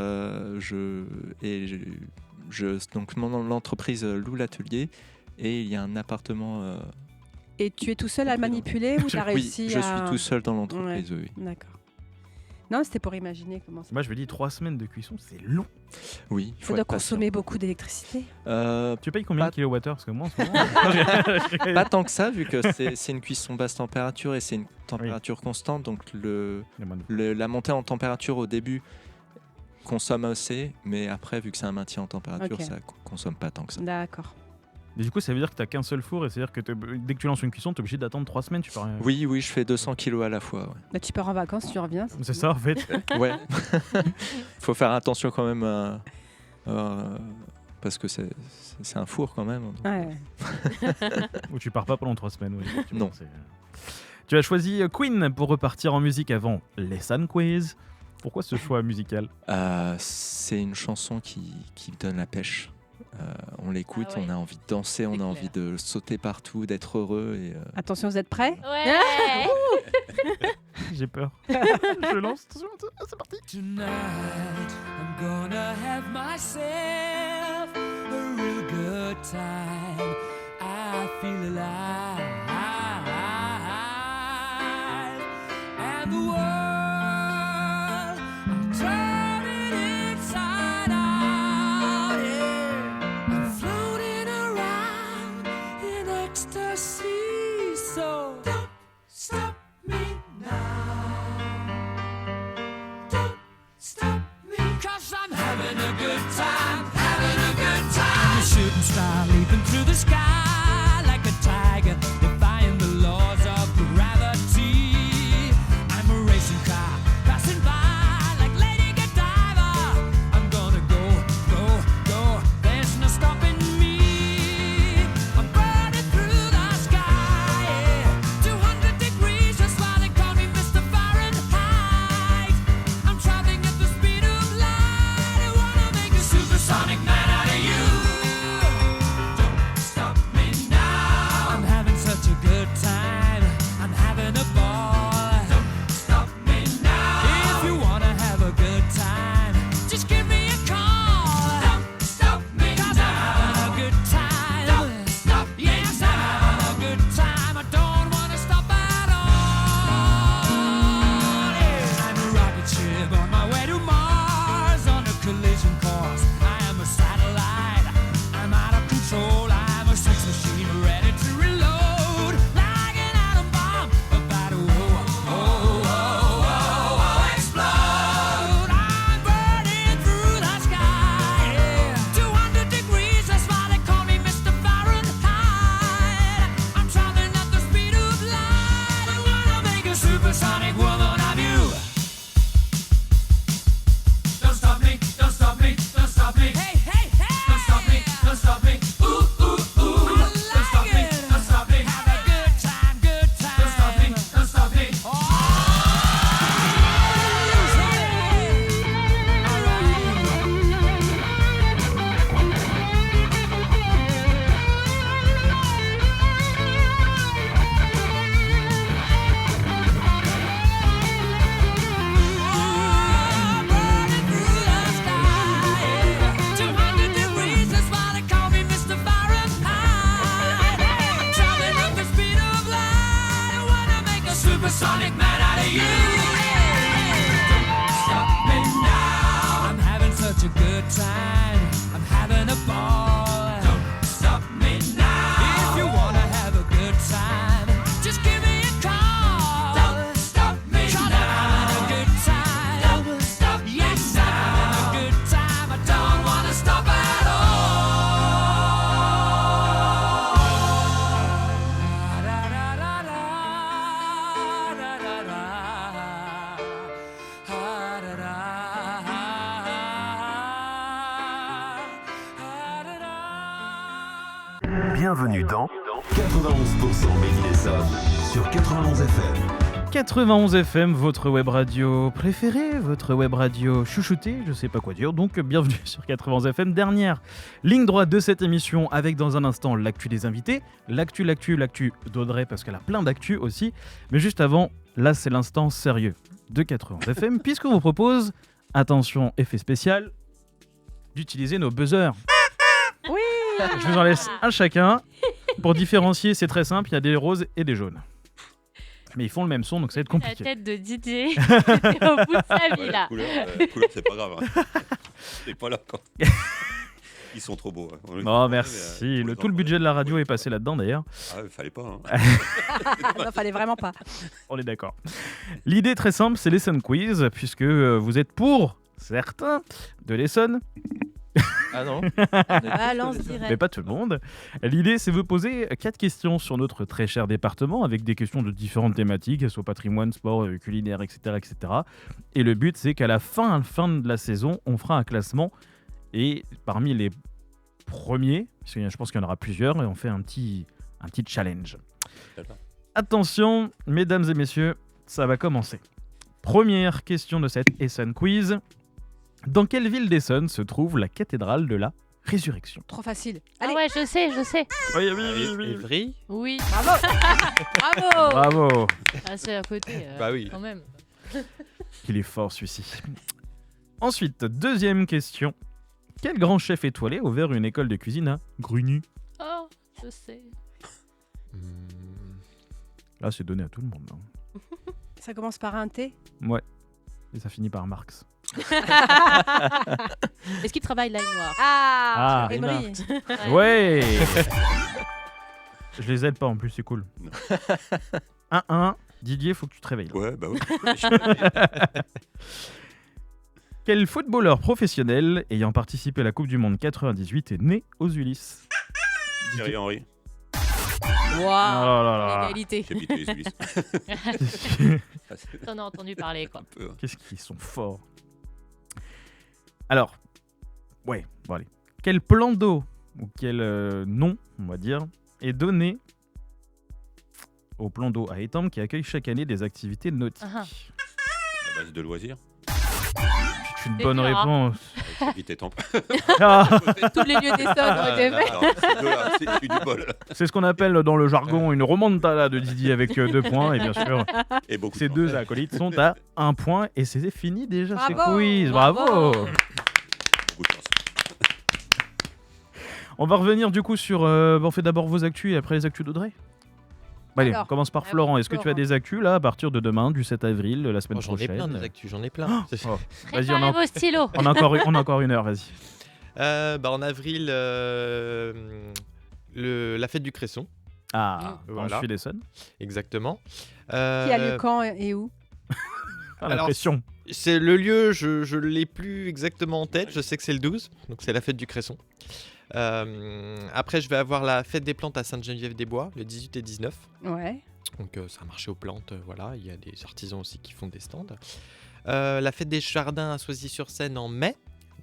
Donc l'entreprise loue l'atelier et il y a un appartement. Et tu es tout seul à manipuler ou tu as réussi Oui, je suis tout seul dans l'entreprise, oui. D'accord. Non, c'était pour imaginer comment ça. Moi, je me dis 3 semaines de cuisson, c'est long. Oui, il Ça faut doit être patient. consommer beaucoup d'électricité. Tu payes combien Pas- de kilowattheures? Parce que moi, en ce moment. Pas tant que ça, vu que c'est une cuisson basse température et c'est une température constante. Donc la montée en température au début consomme assez, mais après, vu que c'est un maintien en température, Ok. ça consomme pas tant que ça. D'accord. Et du coup, ça veut dire que t'as qu'un seul four et c'est-à-dire que dès que tu lances une cuisson, t'es obligé d'attendre 3 semaines. Tu peux rien... Oui, je fais 200 kilos à la fois. Ouais. Bah, tu pars en vacances, tu reviens. C'est ça, en fait. Ouais. Faut faire attention quand même parce que c'est un four quand même. Donc. Ouais. Ou tu pars pas pendant 3 semaines. Oui, Non. Tu as choisi Queen pour repartir en musique avant Lesson Quiz. Pourquoi ce choix musical? C'est une chanson qui donne la pêche. On l'écoute, on a envie de danser, on a envie de sauter partout, d'être heureux. Et, Attention, vous êtes prêts? Ouais. J'ai peur. Je lance. Attention, c'est parti. Tonight, I'm gonna have myself a real good time. I feel alive. And the world, I'm turning inside out. Yeah. I'm floating around in ecstasy. So don't stop me now. Don't stop me, 'cause I'm having a good time, having a good time. I'm a shooting star leaping through the sky like a tiger, defying the laws of gravity. I'm a racing car passing by like Lady Godiva. I'm gonna go, go, go, there's no stopping me. I'm burning through the sky, yeah. 200 degrees, that's why they call me Mr. Fahrenheit. I'm traveling at the speed of light. I wanna make a supersonic man out of you. Don't stop me now. I'm having such a good time. I'm having a ball. Don't stop me now. If you wanna have a good time, just give me a call. Don't stop me now. 'Cause I'm having a good time. Don't stop me yes, now. I'm having a good time. I don't wanna stop at all. Yeah. I'm a rocket ship on my way to Mars on a collision course. I am a satellite. I'm out of control. I'm a sex machine ready to reload like an atom bomb about to explode. I'm burning through the sky. Yeah. 200 degrees, that's why they call me Mr. Fahrenheit. I'm traveling at the speed of light. I wanna make a supersonic woman of you. Don't stop me, don't stop me, don't stop me Bienvenue dans 91% Made in Essonne sur 91 FM. 91 FM, votre web radio préférée, votre web radio chouchoutée, je sais pas quoi dire, donc bienvenue sur 91 FM. Dernière ligne droite de cette émission avec dans un instant l'actu des invités, l'actu d'Audrey parce qu'elle a plein d'actu aussi. Mais juste avant, là c'est l'instant sérieux de 91 FM puisqu'on vous propose, attention effet spécial, d'utiliser nos buzzers. Oui. Je vous en laisse un chacun. Pour différencier, c'est très simple, il y a des roses et des jaunes. Mais ils font le même son, donc ça va être La compliqué. tête de Didier au bout de sa vie, là. Couleur, c'est pas grave. Hein. C'est pas là quand. Ils sont trop beaux. Hein. Oh, merci. Tout le budget de la radio est passé là-dedans, d'ailleurs. Ah, il fallait pas. Hein. Non, fallait vraiment pas. On est d'accord. L'idée très simple, c'est l'Essonne Quiz, puisque vous êtes pour certains de l'Essonne. Ah non. Balance direct. Mais pas tout le monde. L'idée, c'est de vous poser 4 questions sur notre très cher département, avec des questions de différentes thématiques, qu'elles soient patrimoine, sport, culinaire, etc., etc. Et le but, c'est qu'à la fin de la saison, on fera un classement. Et parmi les premiers, parce que je pense qu'il y en aura plusieurs, et on fait un petit challenge. D'accord. Attention, mesdames et messieurs, ça va commencer. Première question de cette Essonne Quiz. Dans quelle ville d'Essonne se trouve la cathédrale de la Résurrection? Trop facile. Ah Allez. ouais, je sais. Oui. Évry. Oui. Bravo. Bravo. Bravo. Ah, c'est à côté, Bah oui. quand même. Il est fort celui-ci. Ensuite, deuxième question. Quel grand chef étoilé a ouvert une école de cuisine à Grugny? Oh, je sais. Là, c'est donné à tout le monde. Hein. Ça commence par un T. Ouais. Et ça finit par Marx. Est-ce qu'il travaille l'œil noir? Ah, Emery. Ouais. Je les aide pas en plus, c'est cool. Non. 1-1. Didier, faut que tu te réveilles. Là. Ouais, bah oui. Quel footballeur professionnel ayant participé à la Coupe du Monde 98 est né aux Ulysses? Thierry Henry. Waouh. Oh là là. Égalité. J'ai habité les Ulysses. T'en as entendu parler, quoi. Un peu, hein. Qu'est-ce qu'ils sont forts. Alors, ouais, bon allez. Quel plan d'eau, ou quel nom, on va dire, est donné au plan d'eau à Étampes qui accueille chaque année des activités nautiques? La base de loisirs. C'est une C'est bonne dur, hein. réponse. J'habite Étampes. Ah, Tous les lieux d'Essonne ont été faits. C'est du bol. c'est ce qu'on appelle dans le jargon une remontada de Didier avec 2 points. Et bien sûr, Et beaucoup ces de 2 chance. acolytes sont à 1 point. Et c'est fini déjà ces Bravo, quiz. Bravo. Beaucoup de chance. On va revenir du coup sur... on fait d'abord vos actus et après les actus d'Audrey. Allez, Alors, on commence par Florent. Est-ce que tu as Florent. des actus là à partir de demain, du 7 avril, la semaine Oh, j'en ai prochaine? plein des actus, j'en ai plein. Oh, vas-y, on Préparez a, vos stylos. on a encore une heure, vas-y. En avril, la fête du Cresson, Ah, Voilà. on suit l'Essonne. exactement. Qui a lieu quand et où? Ah, la Alors, pression. C'est le lieu, je l'ai plus exactement en tête, je sais que c'est le 12, donc c'est la fête du Cresson. Après, je vais avoir la fête des plantes à Sainte-Geneviève-des-Bois, le 18 et 19. Ouais. Donc c'est un marché aux plantes, voilà, il y a des artisans aussi qui font des stands. La fête des jardins à Soisy-sur-Seine en mai,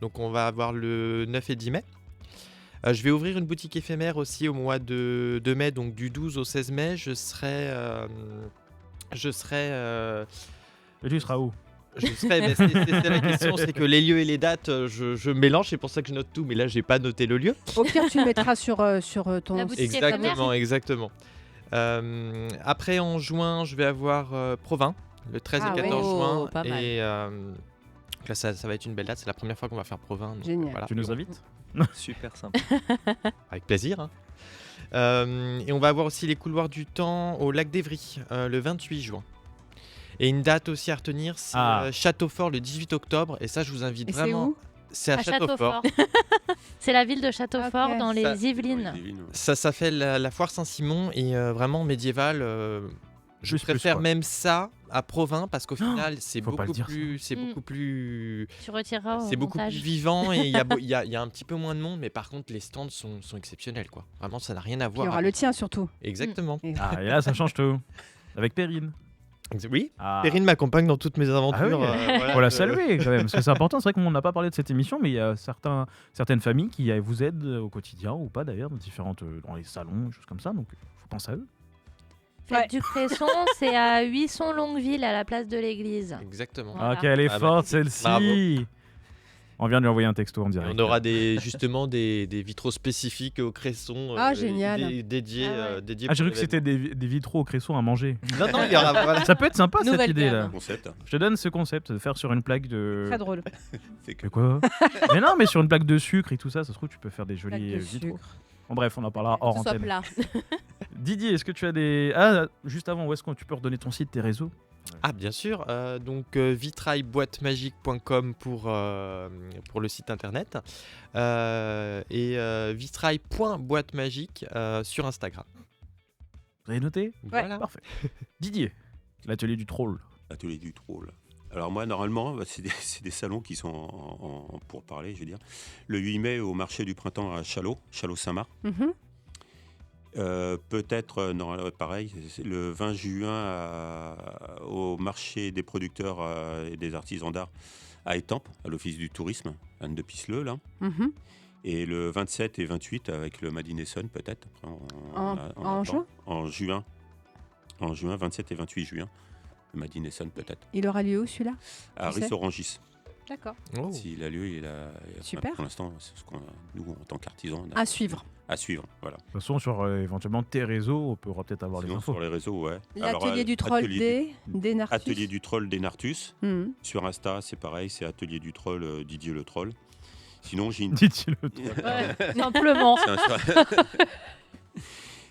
donc on va avoir le 9 et 10 mai. Je vais ouvrir une boutique éphémère aussi au mois de mai, donc du 12 au 16 mai, je serai... Et tu seras où? mais c'est la question, c'est que les lieux et les dates, je mélange, c'est pour ça que je note tout, mais là j'ai pas noté le lieu. Au pire, tu le mettras sur ton La boutique site. Exactement. Après en juin, je vais avoir Provins, le 13 Ah et 14 ouais. juin. Oh, pas mal. Et donc là, ça va être une belle date, c'est la première fois qu'on va faire Provins. donc Génial. voilà. Tu nous invites? Super sympa. Avec plaisir. Hein. Et on va avoir aussi les couloirs du temps au lac d'Evry, le 28 juin. Et une date aussi à retenir, c'est Châteaufort le 18 octobre. Et ça, je vous invite Et c'est vraiment. où? C'est à Châteaufort. C'est la ville de Châteaufort Ok. dans les Ça- Yvelines. Ça fait la foire Saint-Simon et vraiment médiéval. Je Plus, préfère quoi. même ça à Provins parce qu'au final, c'est faut pas le beaucoup dire, plus, c'est Mm. beaucoup plus, Tu retireras au c'est beaucoup montage. plus vivant et il y a un petit peu moins de monde, mais par contre, les stands sont exceptionnels, quoi. Vraiment, ça n'a rien à Puis il voir. y aura avec- le tien surtout. Exactement. Et- Ah, et là, ça change tout. Avec Perrine. Oui, Ah. Perrine m'accompagne dans toutes mes aventures. Ah oui. voilà, Faut la saluer quand même, parce que c'est important. C'est vrai qu'on n'a pas parlé de cette émission, mais il y a certaines familles qui vous aident au quotidien ou pas d'ailleurs, dans les salons, des choses comme ça. Donc, faut penser à eux. Fête du Cresson, c'est à Huisson-Longueville, à la place de l'église. Exactement. Voilà. Ah, qu'elle est Ah, forte magnifique. celle-ci. On vient de lui envoyer un texto en Et direct. on aura justement des vitraux spécifiques au Cresson. Ah, génial. Dédiés, Ah ouais. dédiés Ah, j'ai pour cru que c'était des vitraux au cresson à manger. l'événement. Non, il y aura. Voilà. Ça peut être sympa cette Nouvelle idée là. gamme. Concept. Je te donne ce concept, de faire sur une plaque de. Très drôle. C'est que De quoi? Mais non, mais sur une plaque de sucre et tout ça, ça se trouve tu peux faire des jolis Plaque de vitraux. sucre. Bon bref, on en parlera hors Que ce soit antenne. plat. Didier, est-ce que tu as des... Ah, juste avant, où est-ce que tu peux redonner ton site, tes réseaux? Ah, bien sûr. Donc, vitrailboîtemagique.com pour le site internet. Et vitrail.boîtemagique sur Instagram. Vous avez noté? Voilà. Parfait. Didier, l'atelier du troll. Atelier du troll. Alors moi, normalement, c'est des salons qui sont pour parler, je veux dire. Le 8 mai au marché du printemps à Châlot-Saint-Marc. Mhm. Peut-être, pareil, c'est le 20 juin au marché des producteurs et des artisans d'art à Étampes, à l'Office du tourisme, Anne de Pisseleu, là. Mhm. Et le 27 et 28 avec le Made in Essonne, peut-être. Après, En attend. juin En juin. En juin, 27 et 28 juin. Le Made in Essonne, peut-être. Il aura lieu où celui-là? À Tu sais Rissorangis. D'accord. Oh. S'il a lieu, Super. pour l'instant, c'est ce qu'on nous, en tant qu'artisans, on a À suivre. à suivre. Voilà. De toute façon, sur éventuellement tes réseaux, on pourra peut-être avoir les Sinon, infos. sur les réseaux, ouais. Alors, L'atelier du troll atelier des Nartus. Atelier du troll des Nartus. Mhm. Sur Insta, c'est pareil, c'est Atelier du troll Didier le troll. Sinon, j'ai une Dit-il le troll. Ouais, simplement. C'est un-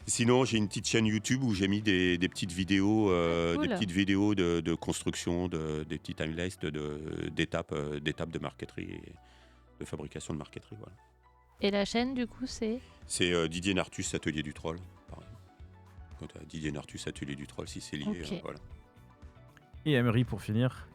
Sinon, j'ai une petite chaîne YouTube où j'ai mis des petites vidéos, Cool. des petites vidéos de construction, des petits timelapses d'étapes de marqueterie et de fabrication de marqueterie. Voilà. Et la chaîne, du coup, c'est C'est Didier Nartus, Atelier du troll. Pareil. Quand t'as Didier Nartus, Atelier du troll, si c'est lié. Ok. Voilà. Et Emery pour finir.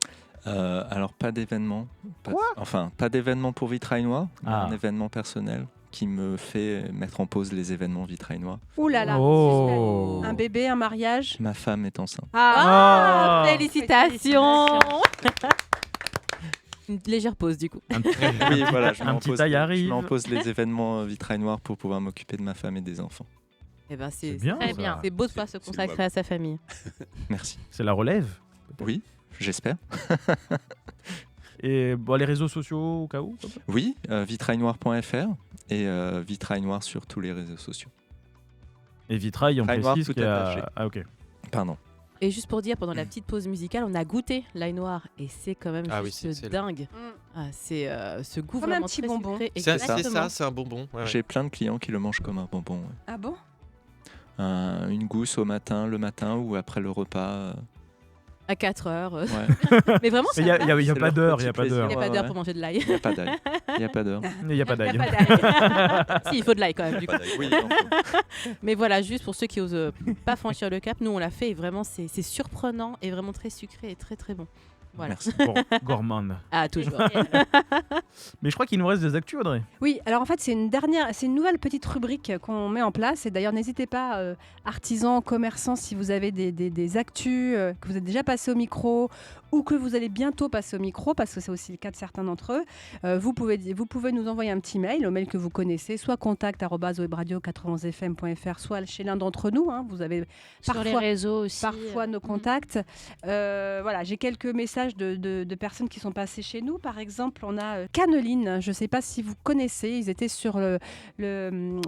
Alors, pas d'événement. Quoi Enfin, pas d'événement pour Vitrail Noir, mais Ah. un événement personnel qui me fait mettre en pause les événements Vitrail Noir. Ouh là là. Oh. Un bébé, un mariage. Ma femme est enceinte. Ah. Félicitations. Une légère pause du coup. Un Oui, voilà, je Un mets en petit pause taille les- arrive. je mets en pause les événements Vitrail Noir pour pouvoir m'occuper de ma femme et des enfants. Eh ben C'est c'est bien. Très ça. bien. c'est beau de pouvoir se C'est consacrer louable. à sa famille. Merci. C'est la relève. Oui, j'espère. Et bon, les réseaux sociaux au cas où. comme ça. Oui, vitrailnoir.fr et Vitrail Noir sur tous les réseaux sociaux. Et Vitrail, on Vitrail Noir, précise tout qu'il y a... attaché. Ah ok. Pardon. Et juste pour dire, pendant la petite pause musicale, on a goûté l'ail noir et c'est quand même Ah oui, c'est juste excellent. dingue. Ah, c'est ce goût Comme un vraiment petit très bonbon. sucré. C'est Exactement. ça, c'est un bonbon. Ouais, ouais. J'ai plein de clients qui le mangent comme un bonbon. Ouais. Ah bon? Une gousse au matin, le matin ou après le repas. À 4 heures. Ouais. Mais vraiment, Il ça n'y a, va. y a C'est pas leur d'heure, il petit n'y a pas plaisir. d'heure. Il n'y a pas Ouais, d'heure ouais. pour manger de l'ail. Il n'y a pas d'ail. Il n'y a pas d'heure. Il n'y a pas Il y a d'ail. pas d'ail. Si, il faut de l'ail quand même. Du coup. Pas d'ail. Oui, non. Mais voilà, juste pour ceux qui osent pas franchir le cap, nous on l'a fait et vraiment c'est surprenant et vraiment très sucré et très très bon. Voilà. Merci. Gourmand. Ah, toujours. Mais je crois qu'il nous reste des actus, Audrey. Oui, alors en fait, c'est une nouvelle petite rubrique qu'on met en place. Et d'ailleurs, n'hésitez pas, artisans, commerçants, si vous avez des actus, que vous êtes déjà passé au micro ou que vous allez bientôt passer au micro, parce que c'est aussi le cas de certains d'entre eux, vous pouvez nous envoyer un petit mail au mail que vous connaissez, soit contact@webradio91fm.fr, soit chez l'un d'entre nous. Hein, vous avez sur les parfois- réseaux aussi. parfois nos contacts. Voilà, j'ai quelques messages de personnes qui sont passées chez nous. Par exemple, on a Caneline. Je ne sais pas si vous connaissez. Ils étaient sur le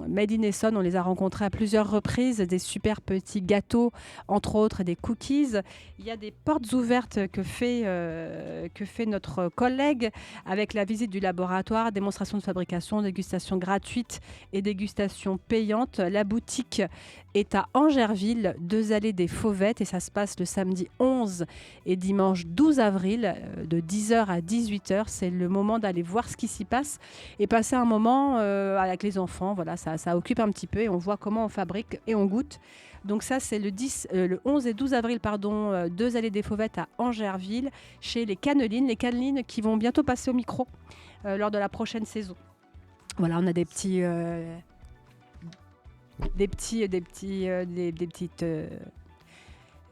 Made in Essonne. On les a rencontrés à plusieurs reprises. Des super petits gâteaux, entre autres, et des cookies. Il y a des portes ouvertes que fait notre collègue avec la visite du laboratoire, démonstration de fabrication, dégustation gratuite et dégustation payante. La boutique est à Angerville, 2 allées des Fauvettes, et ça se passe le samedi 11 et dimanche 12 avril de 10h à 18h. C'est le moment d'aller voir ce qui s'y passe et passer un moment avec les enfants. Voilà, ça occupe un petit peu et on voit comment on fabrique et on goûte. Donc ça, c'est le 11 et 12 avril, 2 allées des Fauvettes à Angerville, chez les Canelines qui vont bientôt passer au micro lors de la prochaine saison. Voilà, on a des petites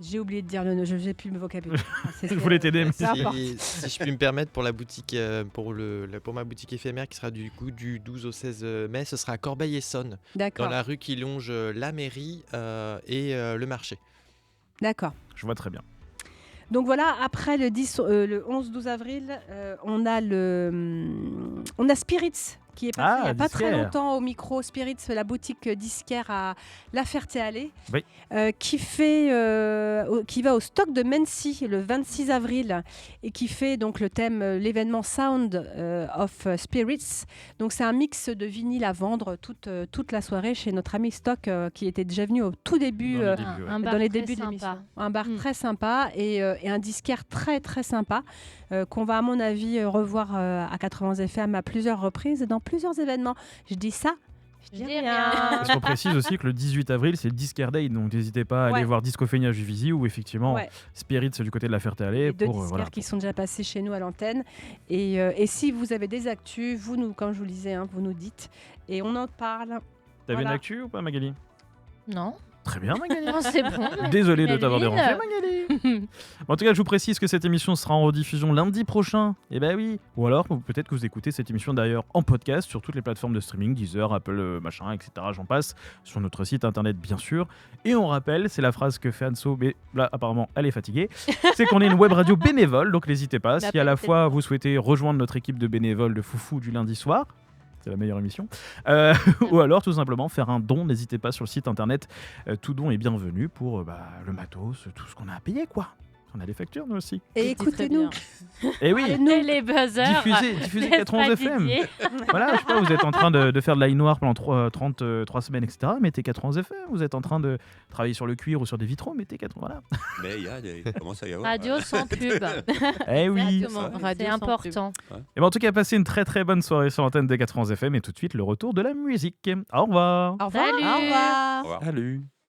J'ai oublié de dire le nom, je n'ai plus le vocabulaire. Je voulais t'aider, mais peu importe. Si je puis me permettre, pour la boutique, pour ma boutique éphémère qui sera du coup du 12 au 16 mai, ce sera à Corbeil-Essonnes, dans D'accord, la rue qui longe la mairie et le marché. d'accord. je vois très bien. Donc voilà, après le 11-12 avril, on a Spirits qui est passé il n'y a pas très disquaire. longtemps au micro. Spirits, la boutique disquaire à La Ferté-Alais, Oui. qui va au stock de Mency le 26 avril et qui fait donc le thème, l'événement Sound of Spirits. Donc c'est un mix de vinyle à vendre toute la soirée chez notre ami Stock qui était déjà venu au tout début. Dans les débuts, ouais. Un bar Dans les très débuts de sympa. l'émission. Un bar Mm. très sympa et un disquaire très très sympa qu'on va à mon avis revoir à 80 FM à plusieurs reprises et dans plusieurs événements. Je dis ça, je dis rien. Parce qu'on précise aussi que le 18 avril, c'est le Disquaire Day, donc n'hésitez pas à aller Ouais. voir Discophénia Juvisy ou effectivement Ouais. Spirits du côté de la Ferté-Alais. Les deux pour, disquaires voilà. qui sont déjà passés chez nous à l'antenne. Et si vous avez des actus, comme je vous le disais, hein, vous nous dites et on en parle. T'avais une Voilà. actu ou pas, Magali? Non, Très bien, Magali. non, c'est bon. Désolé de t'avoir Melvin. dérangé, Magali. Bon, en tout cas, je vous précise que cette émission sera en rediffusion lundi prochain. Eh ben oui. Ou alors, peut-être que vous écoutez cette émission d'ailleurs en podcast sur toutes les plateformes de streaming, Deezer, Apple, machin, etc. J'en passe. Sur notre site internet, bien sûr. Et on rappelle, c'est la phrase que fait Anso, mais là, apparemment, elle est fatiguée. C'est qu'on est une web radio bénévole, donc n'hésitez pas. Si à la fois vous souhaitez rejoindre notre équipe de bénévoles de Foufou du lundi soir, c'est la meilleure émission. Ou alors tout simplement faire un don, n'hésitez pas sur le site internet. Tout don est bienvenu pour le matos, tout ce qu'on a à payer quoi. On a des factures nous aussi. Et C'était très écoutez-nous. bien. Et oui, Et les buzzers. diffusez n'est-ce 91 pas, FM. Didier Voilà, je sais pas, vous êtes en train de faire de l'ail noir pendant 3 semaines, etc. Mettez 91 FM. Vous êtes en train de travailler sur le cuir ou sur des vitraux, mettez 80. Voilà. Mais il commence à y avoir. Radio sans pub. Eh oui. Exactement. Radio C'est sans important. Et ben, en tout cas, passez une très très bonne soirée sur l'antenne des 91 FM et tout de suite le retour de la musique. Au revoir. Au revoir. Salut. Au revoir. Au revoir. Salut.